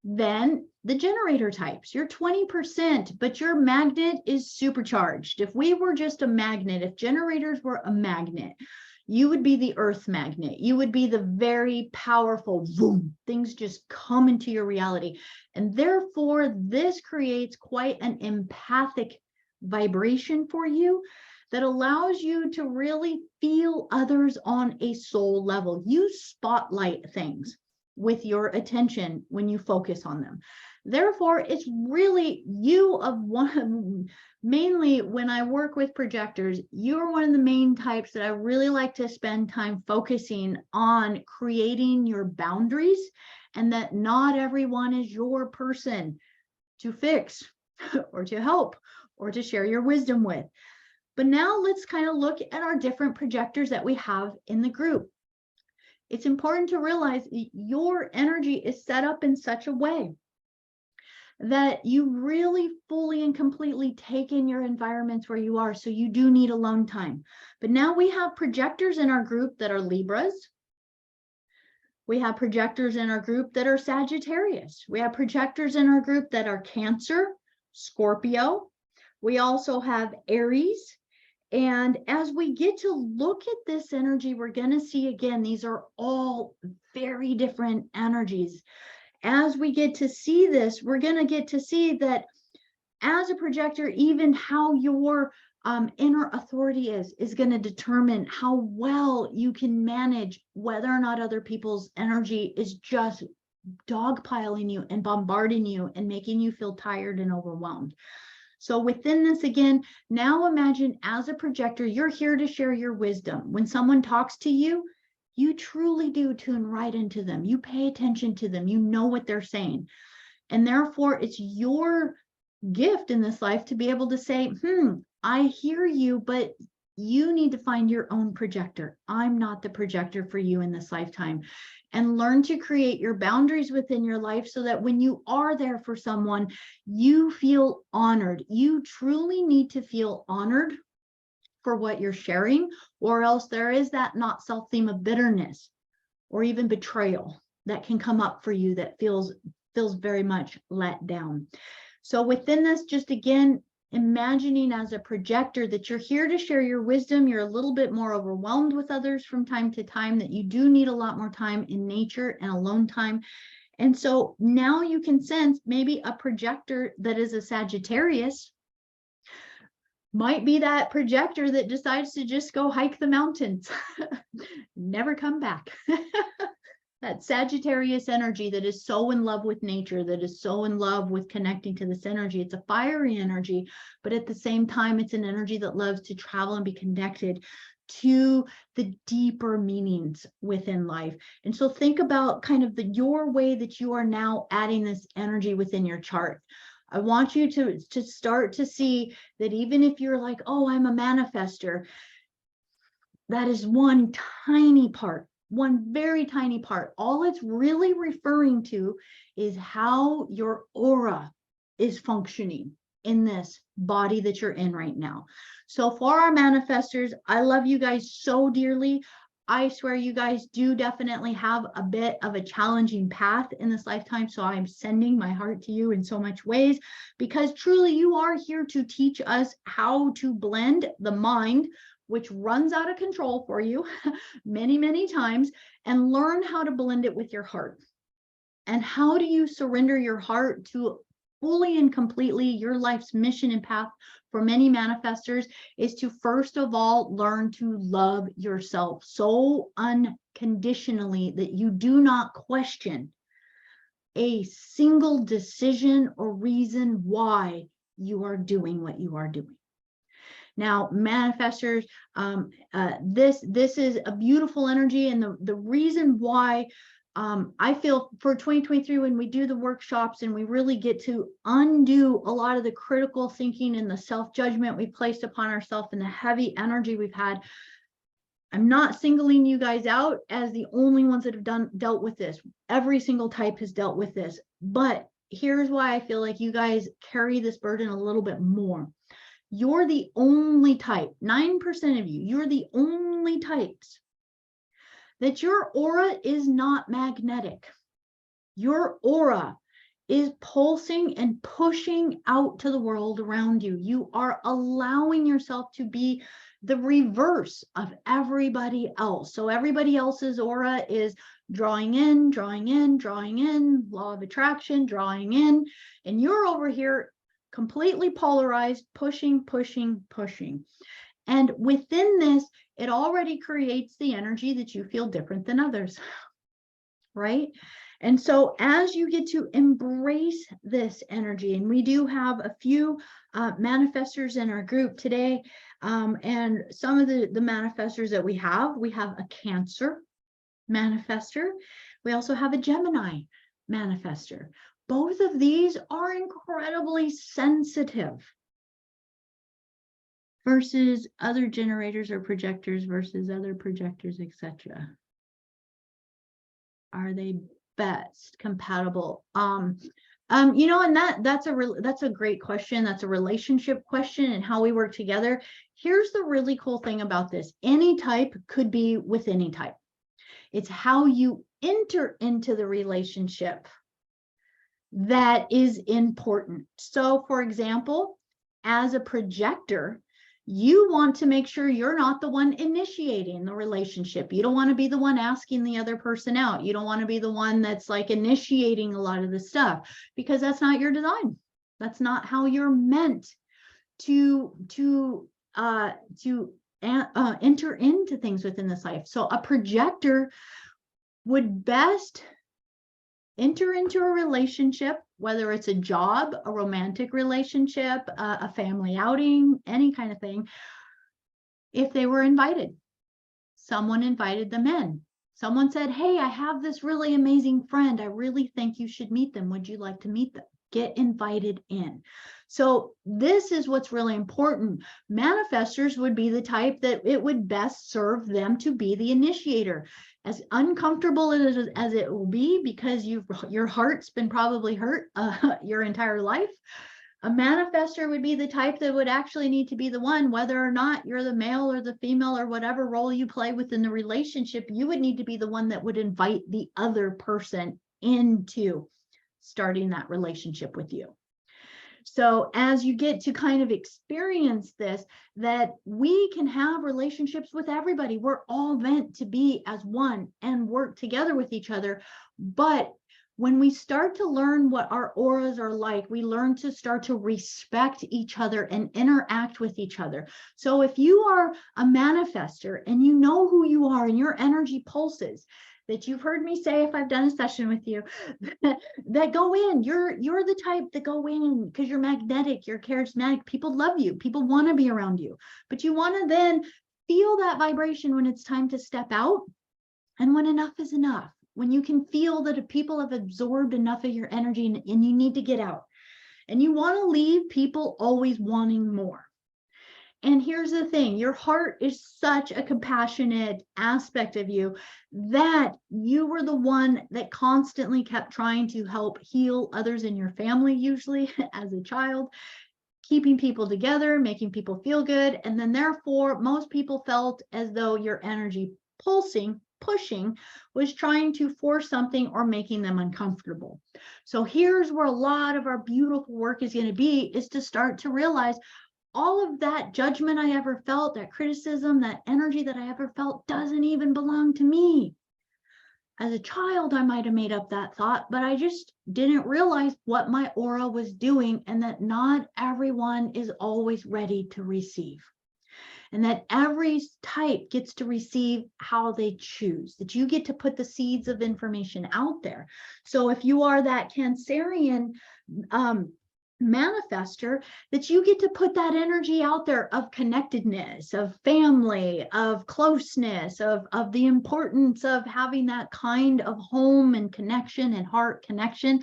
than the generator types. You're 20%, but your magnet is supercharged. If we were just a magnet, if generators were a magnet, you would be the earth magnet. You would be the very powerful, boom, things just come into your reality. And therefore, this creates quite an empathic vibration for you that allows you to really feel others on a soul level. You spotlight things with your attention when you focus on them. Therefore, it's really you of one, mainly when I work with projectors, you're one of the main types that I really like to spend time focusing on creating your boundaries, and that not everyone is your person to fix or to help or to share your wisdom with. But now let's kind of look at our different projectors that we have in the group. It's important to realize your energy is set up in such a way that you really fully and completely take in your environments where you are. So you do need alone time. But now we have projectors in our group that are Libras. We have projectors in our group that are Sagittarius. We have projectors in our group that are Cancer, Scorpio. We also have Aries. And as we get to look at this energy, we're going to see, again, these are all very different energies. As we get to see this, we're going to get to see that as a projector, even how your inner authority is going to determine how well you can manage whether or not other people's energy is just dogpiling you and bombarding you and making you feel tired and overwhelmed. So within this, again, now imagine as a projector, you're here to share your wisdom. When someone talks to you, you truly do tune right into them. You pay attention to them. You know what they're saying. And therefore, it's your gift in this life to be able to say, I hear you, but you need to find your own projector. I'm not the projector for you in this lifetime. And learn to create your boundaries within your life so that when you are there for someone, you feel honored. You truly need to feel honored for what you're sharing, or else there is that not self theme of bitterness or even betrayal that can come up for you that feels very much let down. So within this, just again, imagining as a projector that you're here to share your wisdom. You're a little bit more overwhelmed with others from time to time, that you do need a lot more time in nature and alone time. And so now you can sense maybe a projector that is a Sagittarius might be that projector that decides to just go hike the mountains, never come back. That Sagittarius energy that is so in love with nature, that is so in love with connecting to this energy. It's a fiery energy, but at the same time, it's an energy that loves to travel and be connected to the deeper meanings within life. And so think about kind of your way that you are now adding this energy within your chart. I want you to start to see that even if you're like, oh, I'm a manifester, that is one tiny part. One very tiny part. All it's really referring to is how your aura is functioning in this body that you're in right now. So for our manifestors, I love you guys so dearly. I swear you guys do definitely have a bit of a challenging path in this lifetime. So I'm sending my heart to you in so much ways, because truly you are here to teach us how to blend the mind, which runs out of control for you many, many times, and learn how to blend it with your heart. And how do you surrender your heart to fully and completely your life's mission and path for many manifestors is to first of all learn to love yourself so unconditionally that you do not question a single decision or reason why you are doing what you are doing. Now, manifestors, this is a beautiful energy, and the reason why I feel for 2023, when we do the workshops and we really get to undo a lot of the critical thinking and the self-judgment we placed upon ourselves and the heavy energy we've had, I'm not singling you guys out as the only ones that have dealt with this. Every single type has dealt with this, but here's why I feel like you guys carry this burden a little bit more. You're the only type, 9% of you, you're the only types that your aura is not magnetic. Your aura is pulsing and pushing out to the world around you. You are allowing yourself to be the reverse of everybody else. So everybody else's aura is drawing in, drawing in, drawing in, law of attraction, drawing in, and you're over here completely polarized, pushing, pushing, pushing. And within this, it already creates the energy that you feel different than others, right? And so as you get to embrace this energy, and we do have a few manifestors in our group today, and some of the manifestors that we have a Cancer manifestor. We also have a Gemini manifestor. Both of these are incredibly sensitive versus other generators or projectors versus other projectors, etc. Are they best compatible? And that's a great question. That's a relationship question and how we work together. Here's the really cool thing about this. Any type could be with any type. It's how you enter into the relationship that is important. So for example, as a projector, you want to make sure you're not the one initiating the relationship. You don't want to be the one asking the other person out. You don't want to be the one that's like initiating a lot of the stuff, because that's not your design. That's not how you're meant to enter into things within this life. So a projector would best enter into a relationship, whether it's a job, a romantic relationship, a family outing, any kind of thing, if they were invited. Someone invited them in. Someone said, hey, I have this really amazing friend. I really think you should meet them. Would you like to meet them? Get invited in. So this is what's really important. Manifestors would be the type that it would best serve them to be the initiator. As uncomfortable as it will be, because your heart's been probably hurt your entire life, a manifestor would be the type that would actually need to be the one, whether or not you're the male or the female or whatever role you play within the relationship, you would need to be the one that would invite the other person into starting that relationship with you. So as you get to kind of experience this, that we can have relationships with everybody. We're all meant to be as one and work together with each other. But when we start to learn what our auras are like, we learn to start to respect each other and interact with each other. So if you are a manifestor and you know who you are and your energy pulses, that you've heard me say if I've done a session with you, that go in. You're the type that go in because you're magnetic, you're charismatic. People love you. People want to be around you. But you want to then feel that vibration when it's time to step out and when enough is enough. When you can feel that people have absorbed enough of your energy and you need to get out. And you want to leave people always wanting more. And here's the thing, your heart is such a compassionate aspect of you that you were the one that constantly kept trying to help heal others in your family, usually as a child, keeping people together, making people feel good. And then therefore, most people felt as though your energy pushing was trying to force something or making them uncomfortable. So here's where a lot of our beautiful work is going to be, is to start to realize all of that judgment I ever felt, that criticism, that energy that I ever felt doesn't even belong to me. As a child, I might have made up that thought, but I just didn't realize what my aura was doing, and that not everyone is always ready to receive. And that every type gets to receive how they choose, that you get to put the seeds of information out there. So if you are that Cancerian manifestor, that you get to put that energy out there of connectedness, of family, of closeness, of the importance of having that kind of home and connection and heart connection,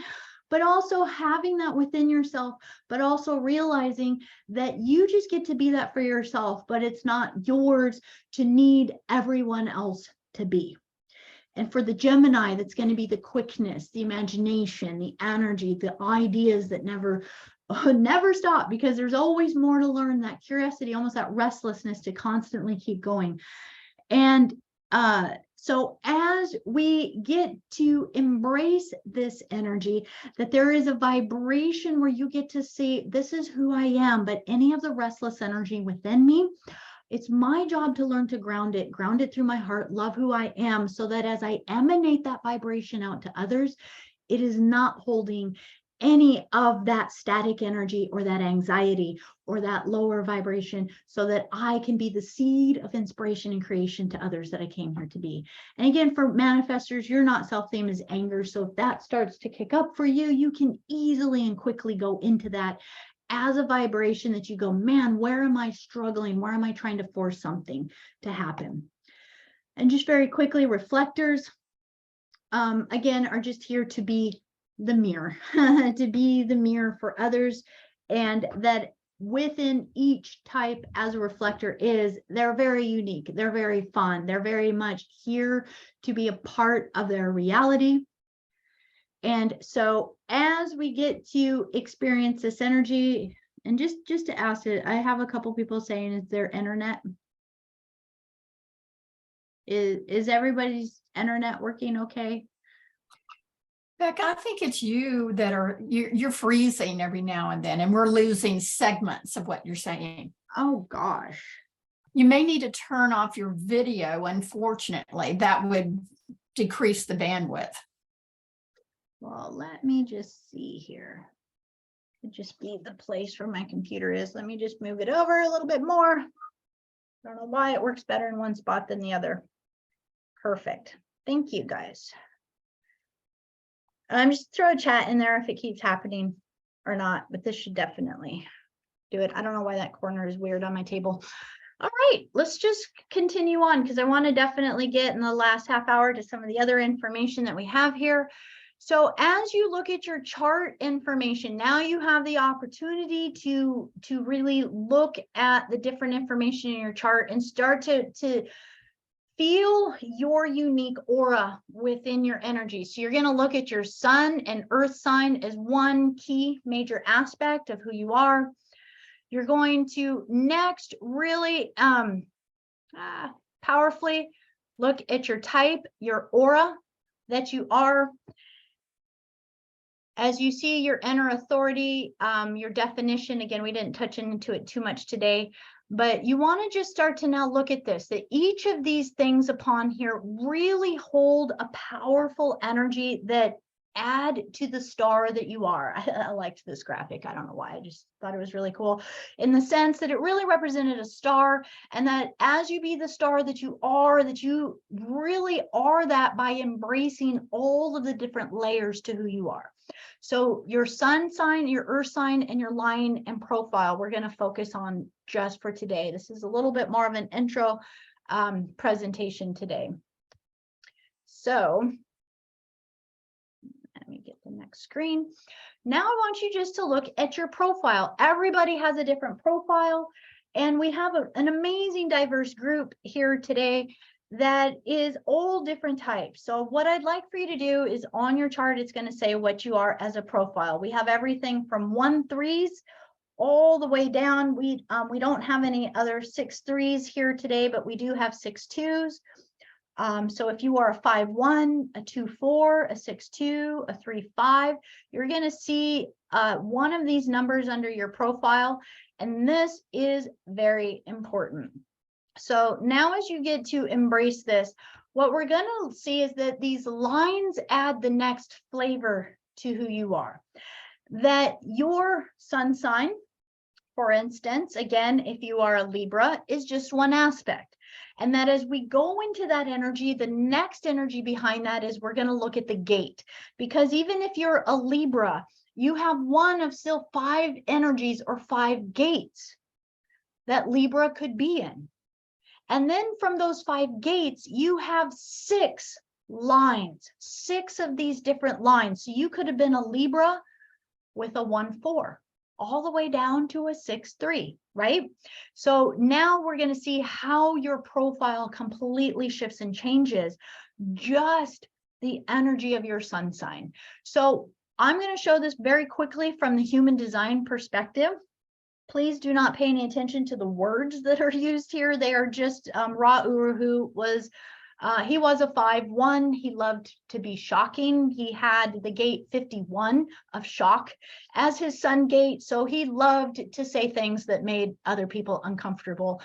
but also having that within yourself, but also realizing that you just get to be that for yourself, but it's not yours to need everyone else to be. And for the Gemini, that's going to be the quickness, the imagination, the energy, the ideas that never stop, because there's always more to learn, that curiosity, almost that restlessness to constantly keep going. And so as we get to embrace this energy, that there is a vibration where you get to see, this is who I am, but any of the restless energy within me, it's my job to learn to ground it through my heart, love who I am, so that as I emanate that vibration out to others, it is not holding any of that static energy or that anxiety or that lower vibration, so that I can be the seed of inspiration and creation to others that I came here to be. And again, for manifestors, you're not self-same as anger. So if that starts to kick up for you, you can easily and quickly go into that as a vibration that you go, man, where am I struggling? Where am I trying to force something to happen? And just very quickly, reflectors, again, are just here to be the mirror, to be the mirror for others. And that within each type as a reflector they're very unique. They're very fun. They're very much here to be a part of their reality. And so as we get to experience this energy, and just to ask it, I have a couple people saying, is their internet? Is everybody's internet working okay? Beck, I think it's you that you're freezing every now and then, and we're losing segments of what you're saying. Oh gosh. You may need to turn off your video, unfortunately. That would decrease the bandwidth. Well, let me just see here. Could just be the place where my computer is. Let me just move it over a little bit more. I don't know why it works better in one spot than the other. Perfect. Thank you, guys. I'm just throw a chat in there if it keeps happening or not, but this should definitely do it. I don't know why that corner is weird on my table. All right, let's just continue on because I want to definitely get in the last half hour to some of the other information that we have here. So as you look at your chart information, now you have the opportunity to really look at the different information in your chart and start to feel your unique aura within your energy. So you're going to look at your sun and earth sign as one key major aspect of who you are. You're going to next really powerfully look at your type, your aura that you are. As you see your inner authority, your definition, again, we didn't touch into it too much today, but you want to just start to now look at this, that each of these things upon here really hold a powerful energy that add to the star that you are. I liked this graphic. I don't know why. I just thought it was really cool in the sense that it really represented a star, and that as you be the star that you really are that by embracing all of the different layers to who you are. So your sun sign, your earth sign, and your line and profile, we're going to focus on just for today. This is a little bit more of an intro presentation today. So let me get the next screen. Now I want you just to look at your profile. Everybody has a different profile, and we have an amazing diverse group here today that is all different types. So what I'd like for you to do is on your chart, it's going to say what you are as a profile. We have everything from 1-3s all the way down. We don't have any other 6-3s here today, but we do have 6-2s. So if you are a 5-1, a 2-4, a 6-2, a 3-5, you're going to see one of these numbers under your profile, and this is very important. So now as you get to embrace this, what we're going to see is that these lines add the next flavor to who you are. That your sun sign, for instance, again, if you are a Libra, is just one aspect. And that as we go into that energy, the next energy behind that is we're going to look at the gate. Because even if you're a Libra, you have one of still 5 energies or 5 gates that Libra could be in. And then from those 5 gates, you have 6 lines, 6 of these different lines. So you could have been a Libra with a 1-4, all the way down to a 6-3, right? So now we're going to see how your profile completely shifts and changes, just the energy of your sun sign. So I'm going to show this very quickly from the human design perspective. Please do not pay any attention to the words that are used here. They are just Ra Uru, who was he was a 5-1. He loved to be shocking. He had the gate 51 of shock as his sun gate. So he loved to say things that made other people uncomfortable.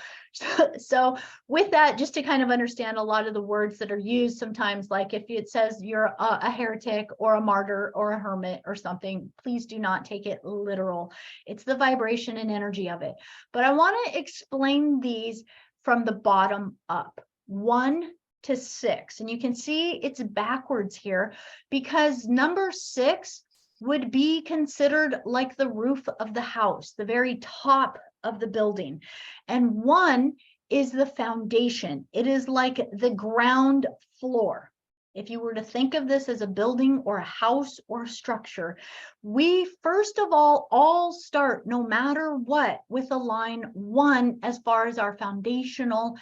So with that, just to kind of understand a lot of the words that are used sometimes, like if it says you're a heretic or a martyr or a hermit or something, please do not take it literal. It's the vibration and energy of it. But I want to explain these from the bottom up. 1 to 6, and you can see it's backwards here because number 6 would be considered like the roof of the house, the very top of the building, and 1 is the foundation. It is like the ground floor. If you were to think of this as a building or a house or a structure, we first of all start, no matter what, with a line 1 as far as our foundational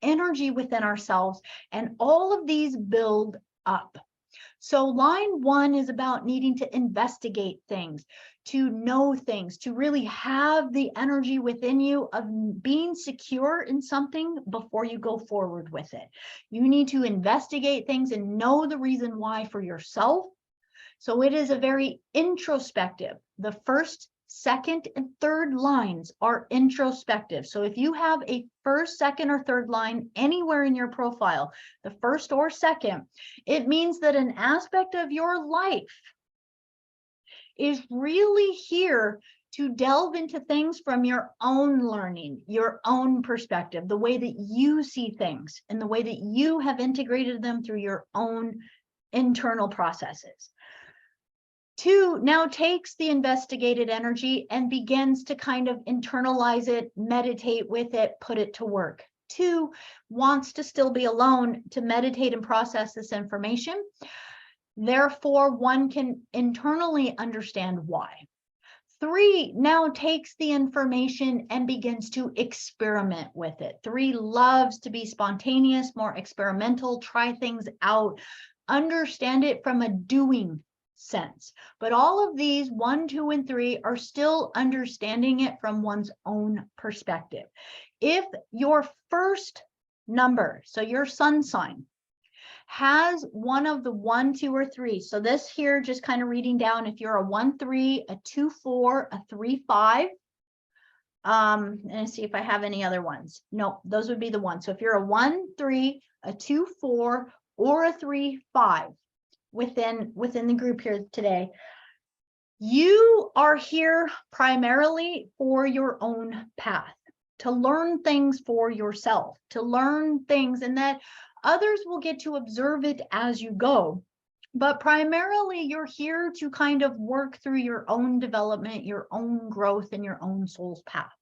energy within ourselves, and all of these build up. So line 1 is about needing to investigate things, to know things, to really have the energy within you of being secure in something before you go forward with it. You need to investigate things and know the reason why for yourself. So it is a very introspective. The first, second, and third lines are introspective. So if you have a first, second, or third line anywhere in your profile, the first or second, it means that an aspect of your life is really here to delve into things from your own learning, your own perspective, the way that you see things and the way that you have integrated them through your own internal processes. 2 now takes the investigated energy and begins to kind of internalize it, meditate with it, put it to work. 2 wants to still be alone to meditate and process this information. Therefore, 1 can internally understand why. 3 now takes the information and begins to experiment with it. 3 loves to be spontaneous, more experimental, try things out, understand it from a doing sense. But all of these 1, 2, and 3 are still understanding it from one's own perspective. If your first number, so your sun sign, has one of the 1, 2, or 3. So this here, just kind of reading down, if you're a 1, 3, a 2, 4, a 3, 5, and see if I have any other ones. No, those would be the ones. So if you're a 1, 3, a 2, 4, or a 3, 5 within the group here today, you are here primarily for your own path, to learn things for yourself, to learn things, and that others will get to observe it as you go. But primarily, you're here to kind of work through your own development, your own growth, and your own soul's path.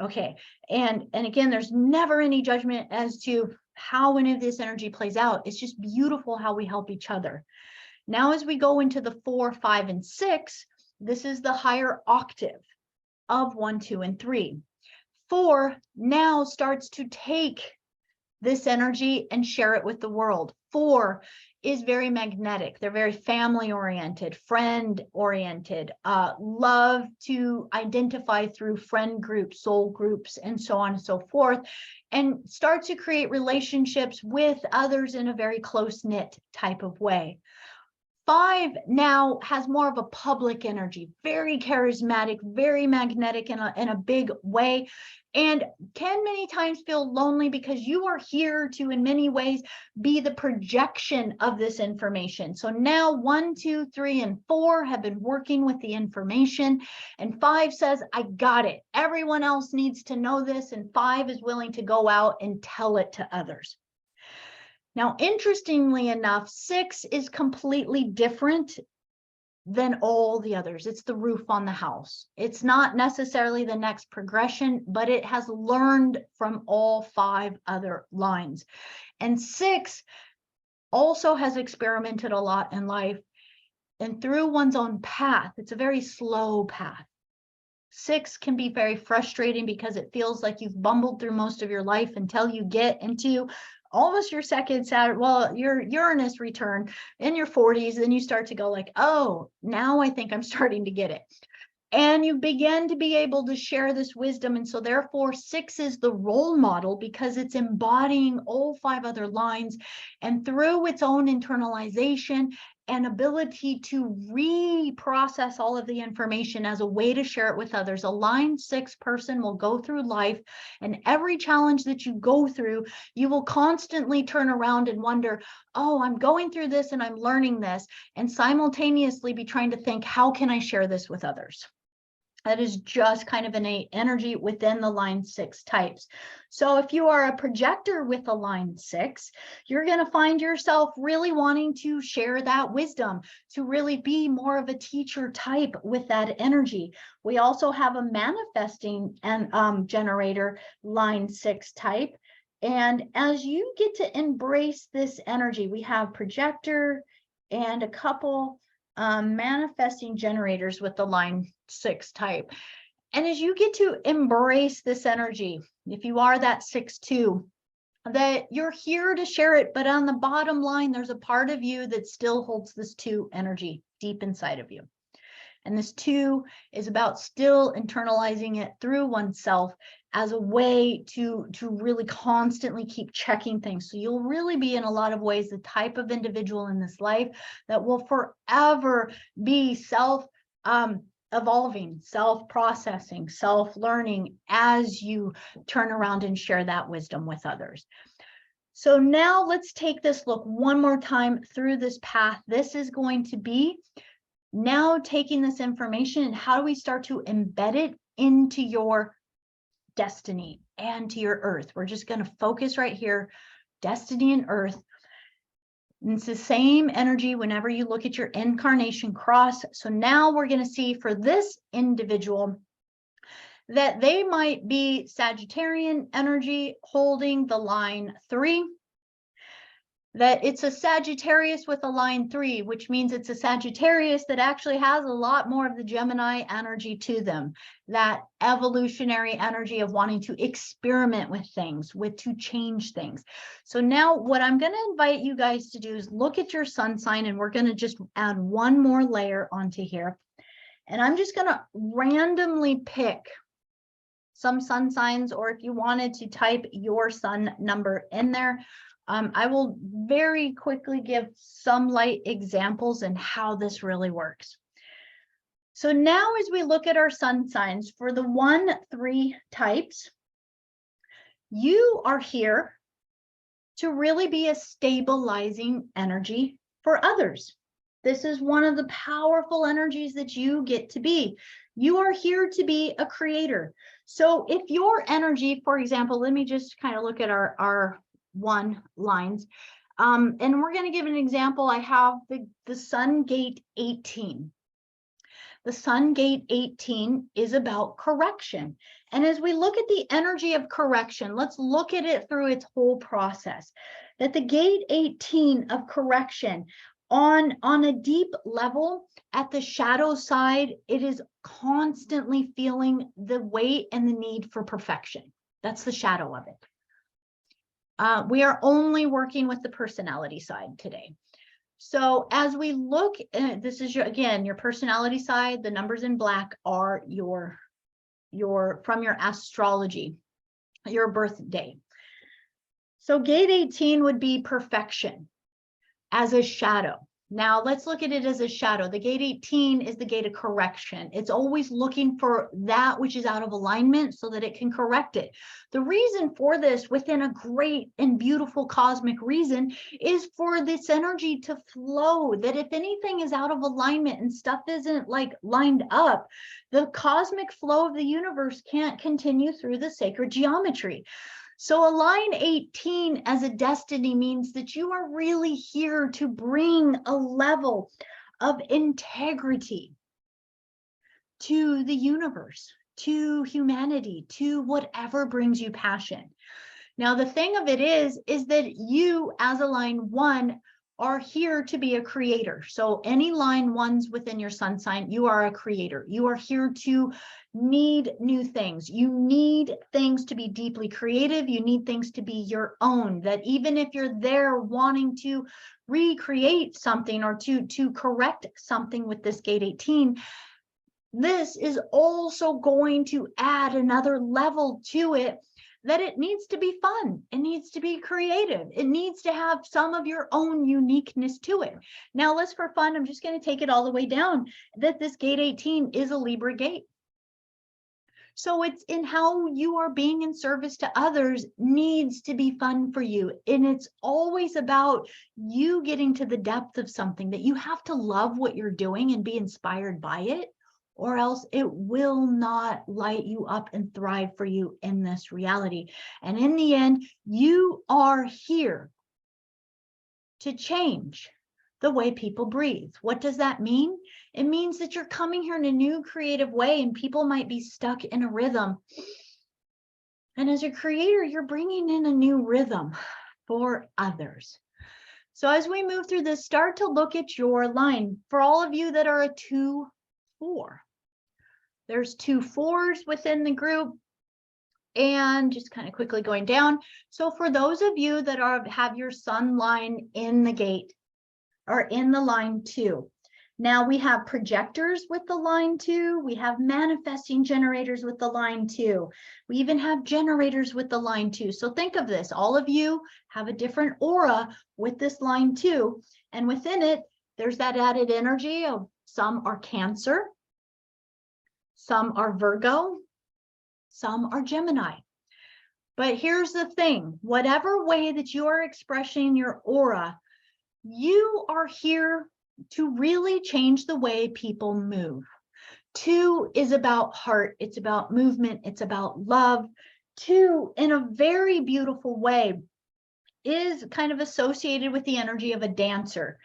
Okay, and again, there's never any judgment as to how any of this energy plays out. It's just beautiful how we help each other. Now, as we go into the 4, 5, and 6, this is the higher octave of 1, 2, and 3. 4 now starts to take this energy and share it with the world. 4 is very magnetic. They're very family oriented, friend oriented, love to identify through friend groups, soul groups, and so on and so forth, and start to create relationships with others in a very close-knit type of way. 5 now has more of a public energy, very charismatic, very magnetic in a big way, and can many times feel lonely because you are here to, in many ways, be the projection of this information. So now 1, 2, 3, and 4 have been working with the information, and 5 says, I got it. Everyone else needs to know this, and 5 is willing to go out and tell it to others. Now, interestingly enough, 6 is completely different than all the others. It's the roof on the house. It's not necessarily the next progression, but it has learned from all 5 other lines. And 6 also has experimented a lot in life and through one's own path. It's a very slow path. 6 can be very frustrating because it feels like you've bumbled through most of your life until you get into almost your second Saturn, well, your Uranus return in your 40s, then you start to go like, oh, now I think I'm starting to get it. And you begin to be able to share this wisdom. And so therefore 6 is the role model because it's embodying all 5 other lines, and through its own internalization and ability to reprocess all of the information as a way to share it with others. A line 6 person will go through life, and every challenge that you go through, you will constantly turn around and wonder, oh, I'm going through this and I'm learning this, and simultaneously be trying to think, how can I share this with others? That is just kind of innate energy within the line 6 types. So if you are a projector with a line 6, you're going to find yourself really wanting to share that wisdom, to really be more of a teacher type with that energy. We also have a manifesting and generator line 6 type. And as you get to embrace this energy, we have projector and a couple manifesting generators with the line 6 type. And as you get to embrace this energy, if you are that 6-2, that you're here to share it, but on the bottom line, there's a part of you that still holds this 2 energy deep inside of you. And this 2 is about still internalizing it through oneself as a way to really constantly keep checking things. So you'll really be, in a lot of ways, the type of individual in this life that will forever be evolving, self-processing, self-learning as you turn around and share that wisdom with others. So now let's take this look one more time through this path. This is going to be Now taking this information and how do we start to embed it into your destiny and to your earth? We're just going to focus right here, destiny and earth. And it's the same energy whenever you look at your incarnation cross. So now we're going to see for this individual that they might be Sagittarian energy holding the line 3. That it's a Sagittarius with a line 3, which means it's a Sagittarius that actually has a lot more of the Gemini energy to them. That evolutionary energy of wanting to experiment with things, to change things. So now what I'm going to invite you guys to do is look at your sun sign, and we're going to just add one more layer onto here. And I'm just going to randomly pick some sun signs, or if you wanted to type your sun number in there. I will very quickly give some light examples and how this really works. So now as we look at our sun signs for the 1-3 types, you are here to really be a stabilizing energy for others. This is one of the powerful energies that you get to be. You are here to be a creator. So if your energy, for example, let me just kind of look at our 1 lines. And we're going to give an example. I have the Sun Gate 18. The Sun Gate 18 is about correction. And as we look at the energy of correction, let's look at it through its whole process. That the Gate 18 of correction, on a deep level, at the shadow side, it is constantly feeling the weight and the need for perfection. That's the shadow of it. We are only working with the personality side today. So as we look, this is again, your personality side, the numbers in black are from your astrology, your birthday. So gate 18 would be perfection as a shadow. Now let's look at it as a shadow. The gate 18 is the gate of correction. It's always looking for that which is out of alignment so that it can correct it. The reason for this, within a great and beautiful cosmic reason, is for this energy to flow. That if anything is out of alignment and stuff isn't like lined up, the cosmic flow of the universe can't continue through the sacred geometry. So a line 18 as a destiny means that you are really here to bring a level of integrity to the universe, to humanity, to whatever brings you passion. Now, the thing of it is that you as a line 1 are here to be a creator. So any line 1s within your sun sign, you are a creator. You are here to need new things. You need things to be deeply creative. You need things to be your own. That even if you're there wanting to recreate something or to correct something with this gate 18, this is also going to add another level to it, that it needs to be fun. It needs to be creative. It needs to have some of your own uniqueness to it. Now, let's, for fun, I'm just going to take it all the way down, that this gate 18 is a Libra gate. So it's in how you are being in service to others needs to be fun for you. And it's always about you getting to the depth of something, that you have to love what you're doing and be inspired by it, or else it will not light you up and thrive for you in this reality. And in the end, you are here to change the way people breathe. What does that mean? It means that you're coming here in a new creative way, and people might be stuck in a rhythm. And as a creator, you're bringing in a new rhythm for others. So as we move through this, start to look at your line. For all of you that are a 2-4, there's 2 4s within the group. And just kind of quickly going down. So for those of you that have your sun line in the gate, or in the line 2. Now we have projectors with the line 2. We have manifesting generators with the line 2. We even have generators with the line 2. So think of this. All of you have a different aura with this line 2. And within it, there's that added energy of some are Cancer, some are Virgo, some are Gemini. But here's the thing. Whatever way that you are expressing your aura, you are here to really change the way people move. 2 is about heart, it's about movement, it's about love. 2, in a very beautiful way, is kind of associated with the energy of a dancer.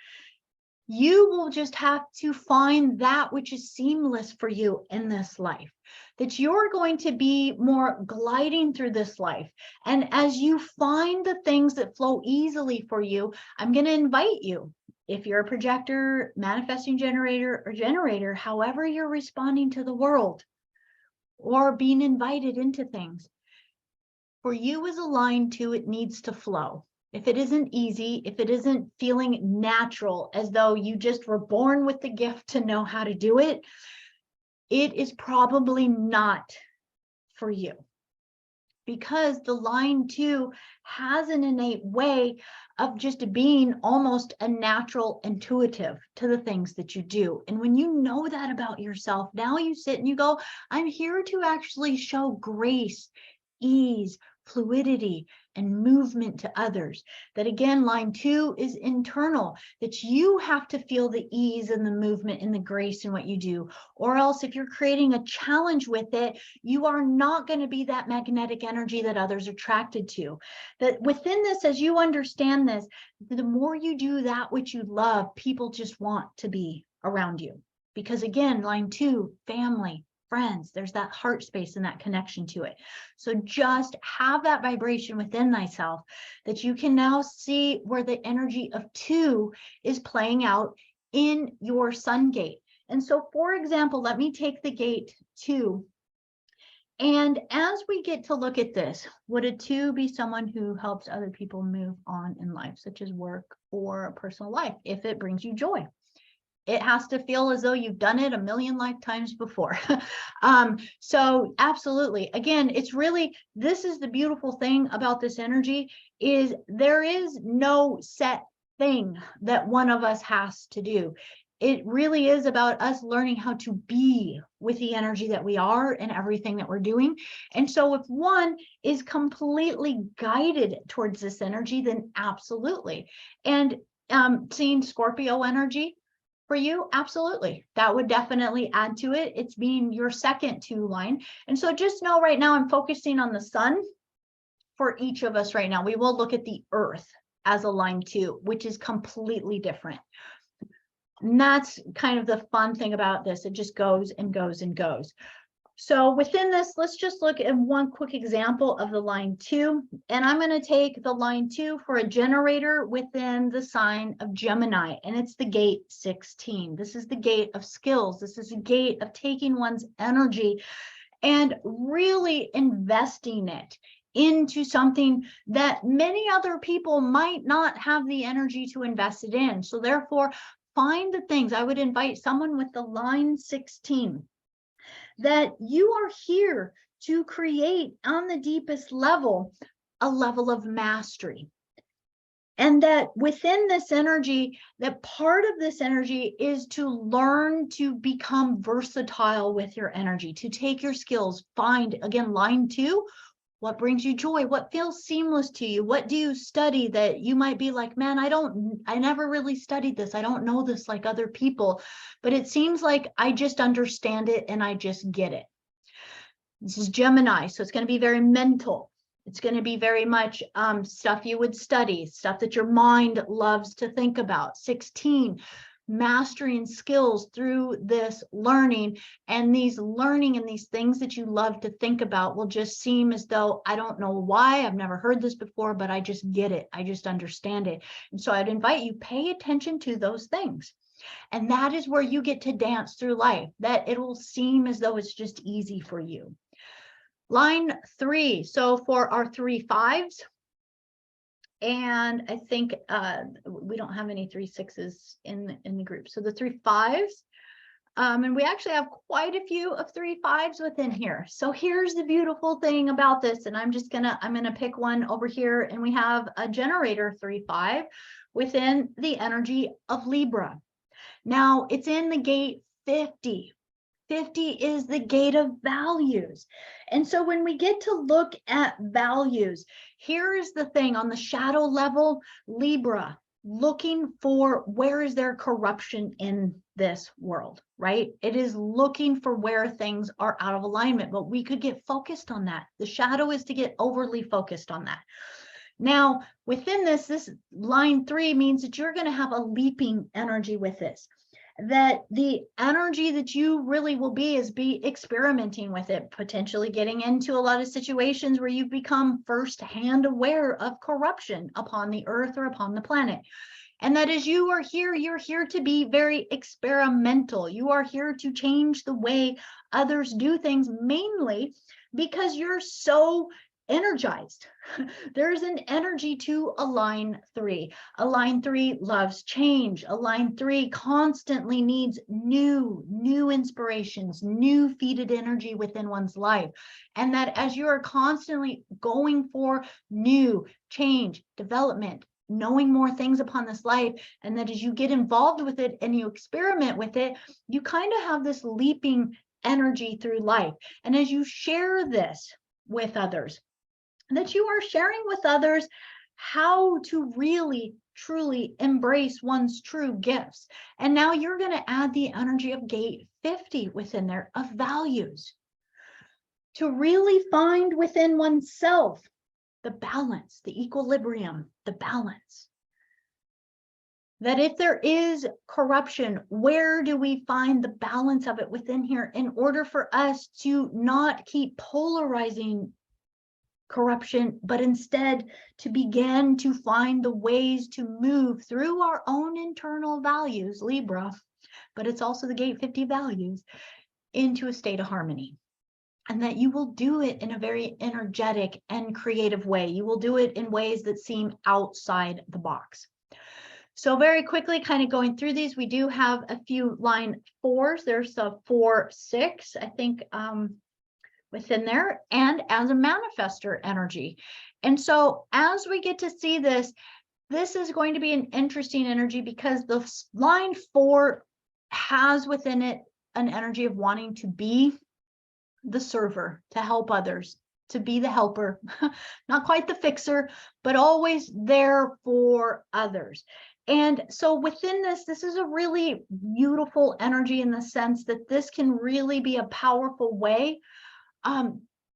You will just have to find that which is seamless for you in this life, that you're going to be more gliding through this life. And as you find the things that flow easily for you, I'm going to invite you, if you're a projector, manifesting generator, or generator, however you're responding to the world or being invited into things, for you as a line 2, it needs to flow. If it isn't easy, if it isn't feeling natural, as though you just were born with the gift to know how to do it, it is probably not for you. Because the line 2 has an innate way of just being almost a natural intuitive to the things that you do. And when you know that about yourself, now you sit and you go, I'm here to actually show grace, ease, fluidity, and movement to others. That again, line 2 is internal, that you have to feel the ease and the movement and the grace in what you do. Or else if you're creating a challenge with it, you are not going to be that magnetic energy that others are attracted to. That within this, as you understand this, the more you do that which you love, people just want to be around you. Because again, line 2, family, friends, there's that heart space and that connection to it. So just have that vibration within thyself, that you can now see where the energy of 2 is playing out in your sun gate. And so, for example, let me take the gate 2. And as we get to look at this, would a 2 be someone who helps other people move on in life, such as work or a personal life, if it brings you joy? It has to feel as though you've done it a million lifetimes before. So absolutely. Again, it's really, this is the beautiful thing about this energy, is there is no set thing that one of us has to do. It really is about us learning how to be with the energy that we are and everything that we're doing. And so if one is completely guided towards this energy, then absolutely. And seeing Scorpio energy for you, absolutely. That would definitely add to it. It's being your second 2 line. And so just know right now I'm focusing on the sun for each of us right now. We will look at the earth as a line 2, which is completely different. And that's kind of the fun thing about this. It just goes and goes and goes. So within this, let's just look at one quick example of the line 2. And I'm going to take the line 2 for a generator within the sign of Gemini. And it's the gate 16. This is the gate of skills. This is a gate of taking one's energy and really investing it into something that many other people might not have the energy to invest it in. So therefore, find the things. I would invite someone with the line 16, that you are here to create on the deepest level, a level of mastery. And that within this energy, that part of this energy is to learn to become versatile with your energy, to take your skills, find, again, line 2, what brings you joy? What feels seamless to you? What do you study that you might be like, man, I never really studied this. I don't know this like other people, but it seems like I just understand it and I just get it. This is Gemini, so it's going to be very mental. It's going to be very much stuff you would study, stuff that your mind loves to think about. 16, mastering skills through this learning, and these learning and these things that you love to think about will just seem as though, I don't know why, I've never heard this before, but I just get it. I just understand it. And so I'd invite you, pay attention to those things. And that is where you get to dance through life, that it will seem as though it's just easy for you. Line 3. So for our 3 5s, and I think we don't have any 3 6s in the group. So the 3 5s, and we actually have quite a few of 3 5s within here. So here's the beautiful thing about this, and I'm gonna pick one over here, and we have a generator 3 5 within the energy of Libra. Now it's in the gate 50. 50 is the gate of values. And so when we get to look at values, here is the thing on the shadow level, Libra, looking for where is there corruption in this world, right? It is looking for where things are out of alignment, but we could get focused on that. The shadow is to get overly focused on that. Now, within this line 3 means that you're going to have a leaping energy with this. That the energy that you really will be is experimenting with it, potentially getting into a lot of situations where you've become firsthand aware of corruption upon the earth or upon the planet. And that as you are here, you're here to be very experimental. You are here to change the way others do things, mainly because you're so energized. There's an energy to a line 3. A line 3 loves change. A line 3 constantly needs new inspirations, new feeded energy within one's life. And that as you are constantly going for new change, development, knowing more things upon this life, and that as you get involved with it and you experiment with it, you kind of have this leaping energy through life. And as you share this with others, that you are sharing with others how to really truly embrace one's true gifts. And now you're going to add the energy of gate 50 within there, of values, to really find within oneself the balance, the equilibrium, the balance. That if there is corruption, where do we find the balance of it within here in order for us to not keep polarizing corruption, but instead to begin to find the ways to move through our own internal values, Libra, but it's also the gate 50 values, into a state of harmony. And that you will do it in a very energetic and creative way. You will do it in ways that seem outside the box. So very quickly, kind of going through these, we do have a few line 4s. There's a 4, 6, I think, within there, and as a manifester energy. And so as we get to see this, this is going to be an interesting energy because the line 4 has within it an energy of wanting to be the server, to help others, to be the helper, not quite the fixer, but always there for others. And so within this is a really beautiful energy in the sense that this can really be a powerful way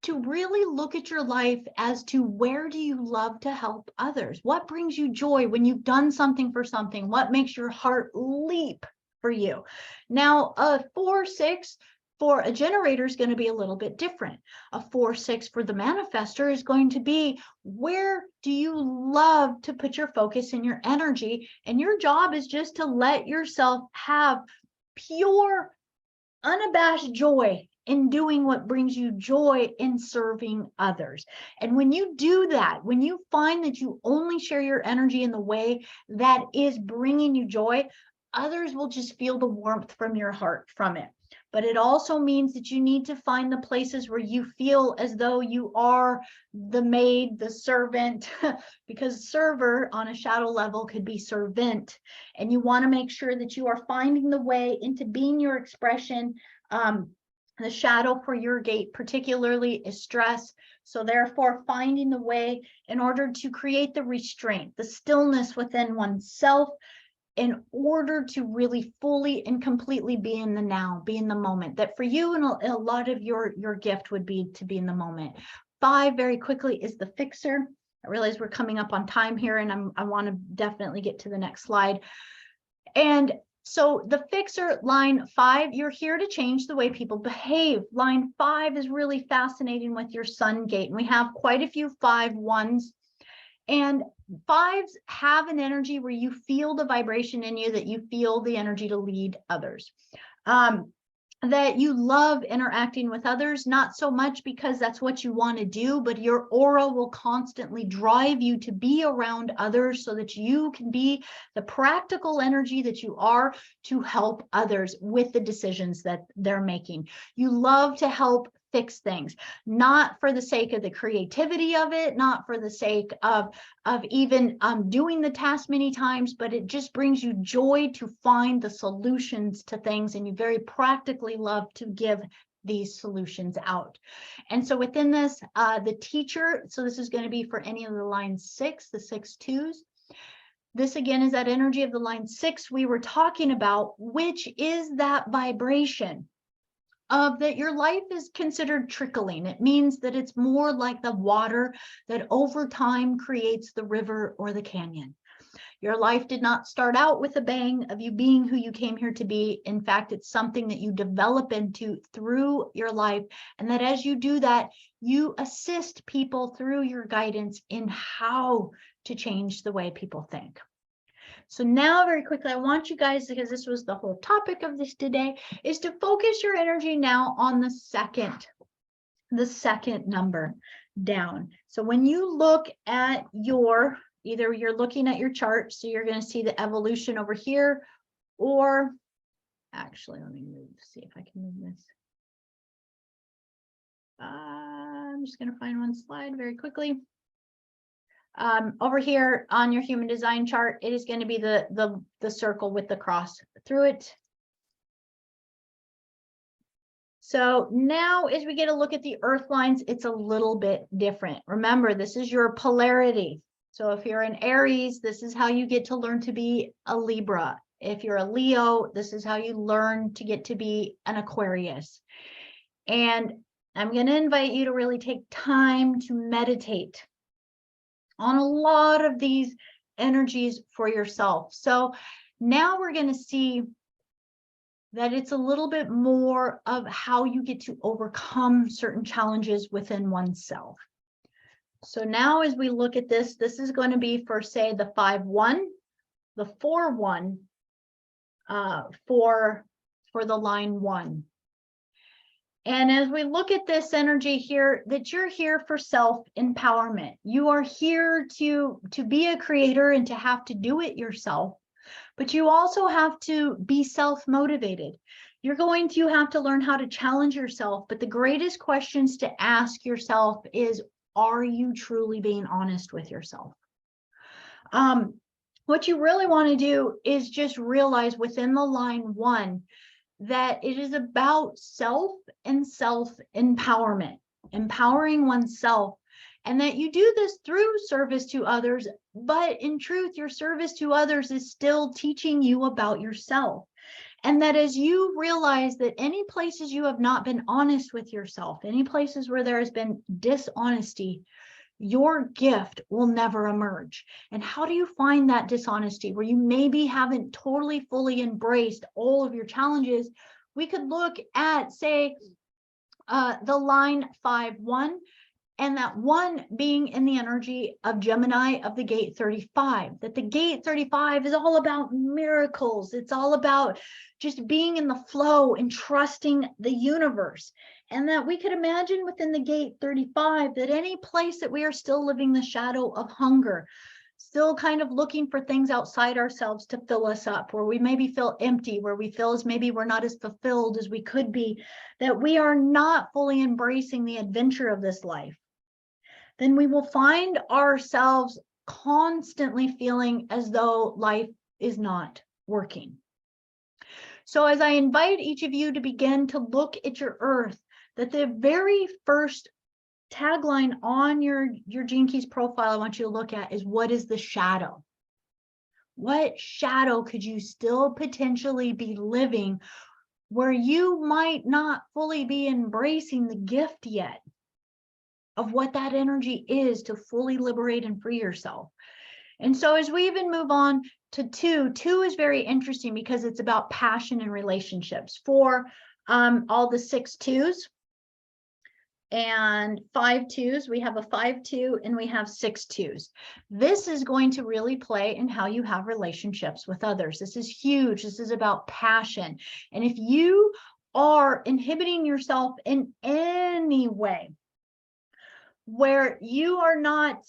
to really look at your life as to where do you love to help others? What brings you joy when you've done something for something? What makes your heart leap for you? Now, a 4, 6 for a generator is going to be a little bit different. A 4, 6 for the manifester is going to be, where do you love to put your focus and your energy? And your job is just to let yourself have pure, unabashed joy in doing what brings you joy in serving others. And when you do that, when you find that you only share your energy in the way that is bringing you joy, others will just feel the warmth from your heart from it. But it also means that you need to find the places where you feel as though you are the maid, the servant, because server on a shadow level could be servant. And you want to make sure that you are finding the way into being your expression. The shadow for your gate particularly is stress. So therefore, finding the way in order to create the restraint, the stillness within oneself, in order to really fully and completely be in the now, be in the moment. That for you, and a lot of your gift would be to be in the moment. 5, very quickly, is the fixer. I realize we're coming up on time here, and I want to definitely get to the next slide. And so the fixer, line 5, you're here to change the way people behave. Line 5 is really fascinating with your sun gate. And we have quite a few 5 1s. And 5s have an energy where you feel the vibration in you, that you feel the energy to lead others. That you love interacting with others, not so much because that's what you want to do, but your aura will constantly drive you to be around others so that you can be the practical energy that you are to help others with the decisions that they're making. You love to help fix things, not for the sake of the creativity of it, not for the sake of even doing the task many times, but it just brings you joy to find the solutions to things, and you very practically love to give these solutions out. And so within this, the teacher, so this is going to be for any of the line 6, the 6 2s. This again is that energy of the line 6 we were talking about, which is that vibration of that your life is considered trickling. It means that it's more like the water that over time creates the river or the canyon. Your life did not start out with a bang of you being who you came here to be. In fact, it's something that you develop into through your life. And that as you do that, you assist people through your guidance in how to change the way people think. So now very quickly, I want you guys, because this was the whole topic of this today, is to focus your energy now on the second number down. So when you look at your, either you're looking at your chart, so you're going to see the evolution over here, or actually, let me see if I can move this. I'm just going to find one slide very quickly. Over here on your human design chart, it is going to be the circle with the cross through it. So now as we get a look at the earth lines, it's a little bit different. Remember, this is your polarity. So if you're an Aries, this is how you get to learn to be a Libra. If you're a Leo, this is how you learn to get to be an Aquarius. And I'm going to invite you to really take time to meditate on a lot of these energies for yourself. So now we're going to see that it's a little bit more of how you get to overcome certain challenges within oneself. So now as we look at this, this is going to be for, say, the 5-1, the 4-1 for the line 1. And as we look at this energy here, that you're here for self-empowerment. You are here to be a creator and to have to do it yourself, but you also have to be self-motivated. You're going to have to learn how to challenge yourself, but the greatest questions to ask yourself is, are you truly being honest with yourself? What you really want to do is just realize within the line 1, that it is about self and self-empowerment, empowering oneself, and that you do this through service to others, but in truth, your service to others is still teaching you about yourself. And that as you realize that any places you have not been honest with yourself, any places where there has been dishonesty, your gift will never emerge. And how do you find that dishonesty where you maybe haven't totally fully embraced all of your challenges? We could look at, say, the line 5-1, and that 1 being in the energy of Gemini of the gate 35, that the gate 35 is all about miracles. It's all about just being in the flow and trusting the universe. And that we could imagine within the gate 35 that any place that we are still living the shadow of hunger, still kind of looking for things outside ourselves to fill us up, where we maybe feel empty, where we feel as maybe we're not as fulfilled as we could be, that we are not fully embracing the adventure of this life, then we will find ourselves constantly feeling as though life is not working. So as I invite each of you to begin to look at your earth, that the very first tagline on your Gene Keys profile I want you to look at is, what is the shadow? What shadow could you still potentially be living where you might not fully be embracing the gift yet of what that energy is to fully liberate and free yourself? And so as we even move on to 2 is very interesting because it's about passion and relationships. For all the 6 2s and 5 2s, we have a 5 2 and we have 6 2s. This is going to really play in how you have relationships with others. This is huge. This is about passion. And if you are inhibiting yourself in any way where you are not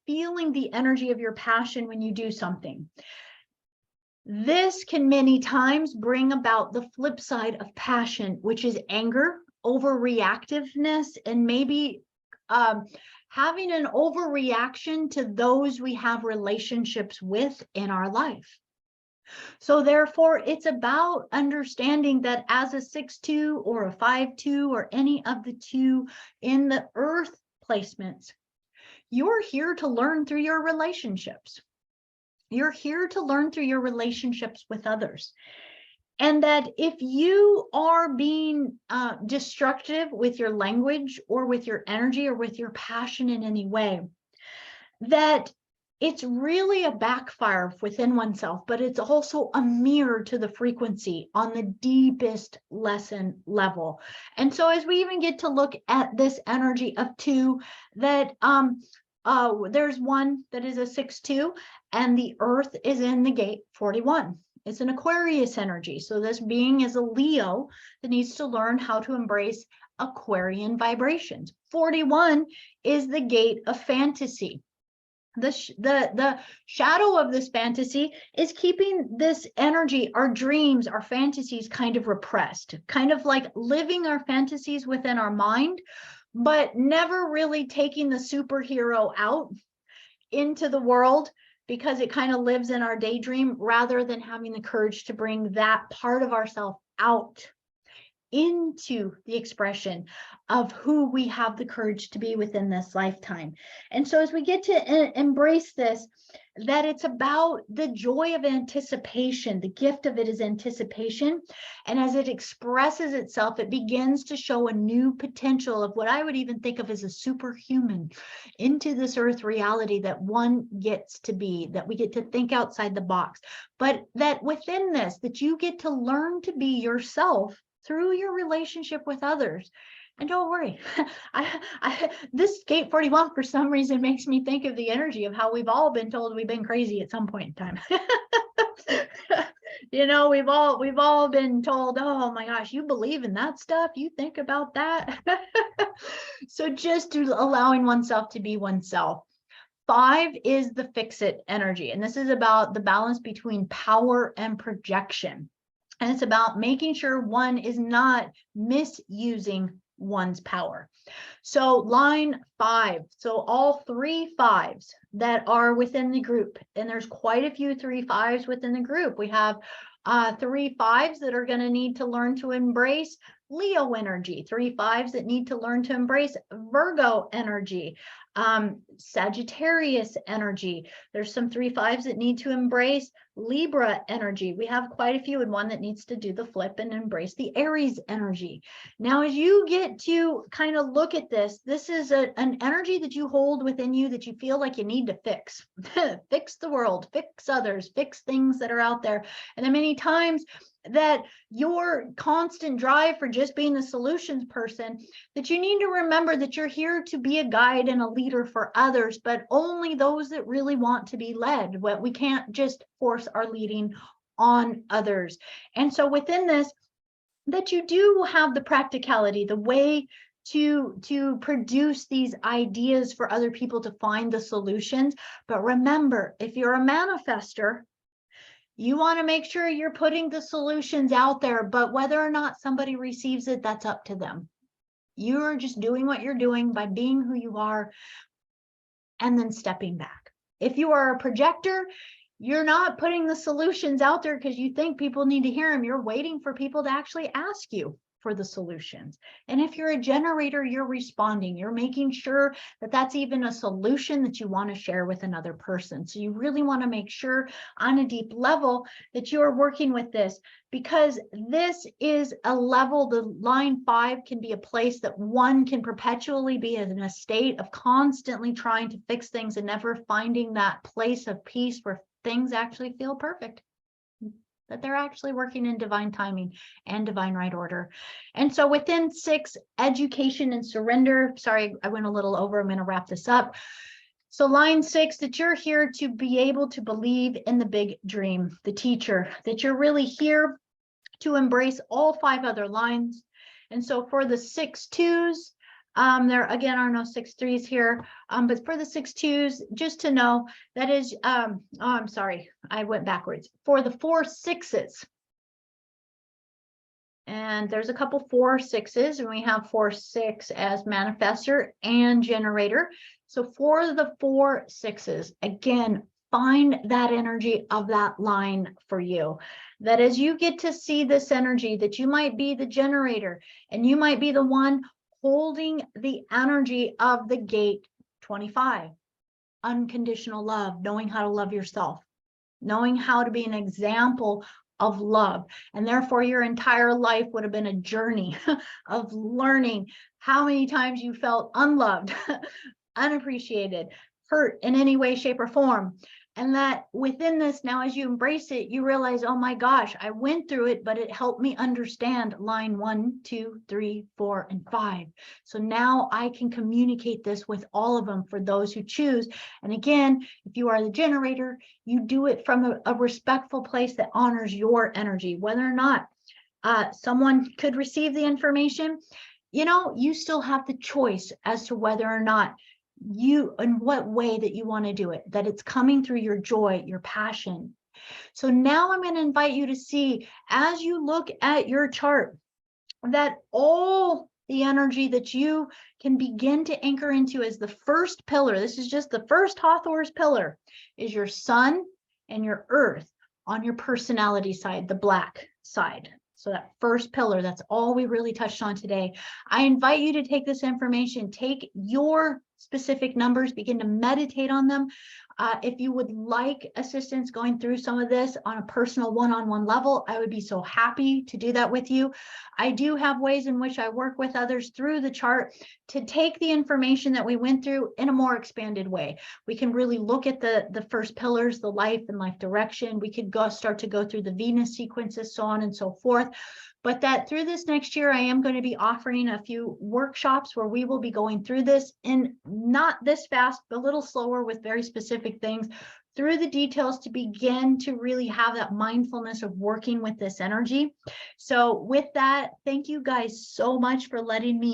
feeling the energy of your passion when you do something, this can many times bring about the flip side of passion, which is anger, overreactiveness, and maybe having an overreaction to those we have relationships with in our life. So therefore, it's about understanding that as a 6-2 or a 5-2 or any of the 2 in the earth placements, you're here to learn through your relationships. You're here to learn through your relationships with others. And that if you are being destructive with your language or with your energy or with your passion in any way, that it's really a backfire within oneself, but it's also a mirror to the frequency on the deepest lesson level. And so as we even get to look at this energy of 2, that there's one that is a 6-2, and the earth is in the gate 41. It's an Aquarius energy. So this being is a Leo that needs to learn how to embrace Aquarian vibrations. 41 is the gate of fantasy. The shadow of this fantasy is keeping this energy, our dreams, our fantasies kind of repressed, kind of like living our fantasies within our mind, but never really taking the superhero out into the world, because it kind of lives in our daydream, rather than having the courage to bring that part of ourselves out into the expression of who we have the courage to be within this lifetime. And so as we get to embrace this, that it's about the joy of anticipation. The gift of it is anticipation. And as it expresses itself, it begins to show a new potential of what I would even think of as a superhuman into this earth reality that one gets to be, that we get to think outside the box, but that within this, that you get to learn to be yourself through your relationship with others. And don't worry, this gate 41 for some reason makes me think of the energy of how we've all been told we've been crazy at some point in time. You know, we've all been told, oh my gosh, you believe in that stuff, you think about that. So just to allowing oneself to be oneself. 5 is the fix-it energy, and this is about the balance between power and projection. And it's about making sure one is not misusing one's power. So line 5, so all 3 5s that are within the group, and there's quite a few 3 5s within the group. We have 3 5s that are going to need to learn to embrace Leo energy, 3 5s that need to learn to embrace Virgo energy, Sagittarius energy. There's some 3 5s that need to embrace Libra energy. We have quite a few, and one that needs to do the flip and embrace the Aries energy. Now, as you get to kind of look at this, this is an energy that you hold within you that you feel like you need to fix. Fix the world, fix others, fix things that are out there. And then many times that your constant drive for just being the solutions person, that you need to remember that you're here to be a guide and a leader for others, but only those that really want to be led. We can't just force our leading on others. And so within this, that you do have the practicality, the way to produce these ideas for other people to find the solutions. But remember, if you're a manifester, you want to make sure you're putting the solutions out there, but whether or not somebody receives it, that's up to them. You're just doing what you're doing by being who you are and then stepping back. If you are a projector, you're not putting the solutions out there because you think people need to hear them. You're waiting for people to actually ask you for the solutions. And if you're a generator, you're responding. You're making sure that that's even a solution that you want to share with another person. So you really want to make sure on a deep level that you're working with this, because this is a level, the line 5 can be a place that one can perpetually be in a state of constantly trying to fix things and never finding that place of peace where things actually feel perfect, that they're actually working in divine timing and divine right order. And so within 6, education and surrender. Sorry, I went a little over. I'm going to wrap this up. So line 6, that you're here to be able to believe in the big dream, the teacher, that you're really here to embrace all 5 other lines. And so for the 6 2s, there again are no 6 3s here, but for the 6 2s, just to know that is, oh, I'm sorry, I went backwards. For the 4 6s, and there's a couple 4 6s, and we have 4 6 as manifestor and generator. So for the 4 6s, again, find that energy of that line for you. That as you get to see this energy, that you might be the generator and you might be the one holding the energy of the gate 25, unconditional love, knowing how to love yourself. knowing how to be an example of love. And therefore, your entire life would have been a journey of learning how many times you felt unloved, unappreciated, hurt in any way, shape, or form. And that within this, now as you embrace it, you realize, oh my gosh, I went through it, but it helped me understand line 1, 2, 3, 4, and 5. So now I can communicate this with all of them for those who choose. And again, if you are the generator, you do it from a respectful place that honors your energy, whether or not someone could receive the information. You still have the choice as to whether or not in what way that you want to do it, that it's coming through your joy, your passion. So now I'm going to invite you to see, as you look at your chart, that all the energy that you can begin to anchor into as the first pillar, this is just the first Hathor's pillar, is your sun and your earth on your personality side, the black side. So that first pillar, that's all we really touched on today. I invite you to take this information, take your specific numbers, begin to meditate on them. If you would like assistance going through some of this on a personal one-on-one level, I would be so happy to do that with you. I do have ways in which I work with others through the chart to take the information that we went through in a more expanded way. We can really look at the first pillars, the life and life direction. We could start to go through the Venus sequences, so on and so forth. But that through this next year, I am going to be offering a few workshops where we will be going through this, in not this fast, but a little slower, with very specific things through the details to begin to really have that mindfulness of working with this energy. So with that, thank you guys so much for letting me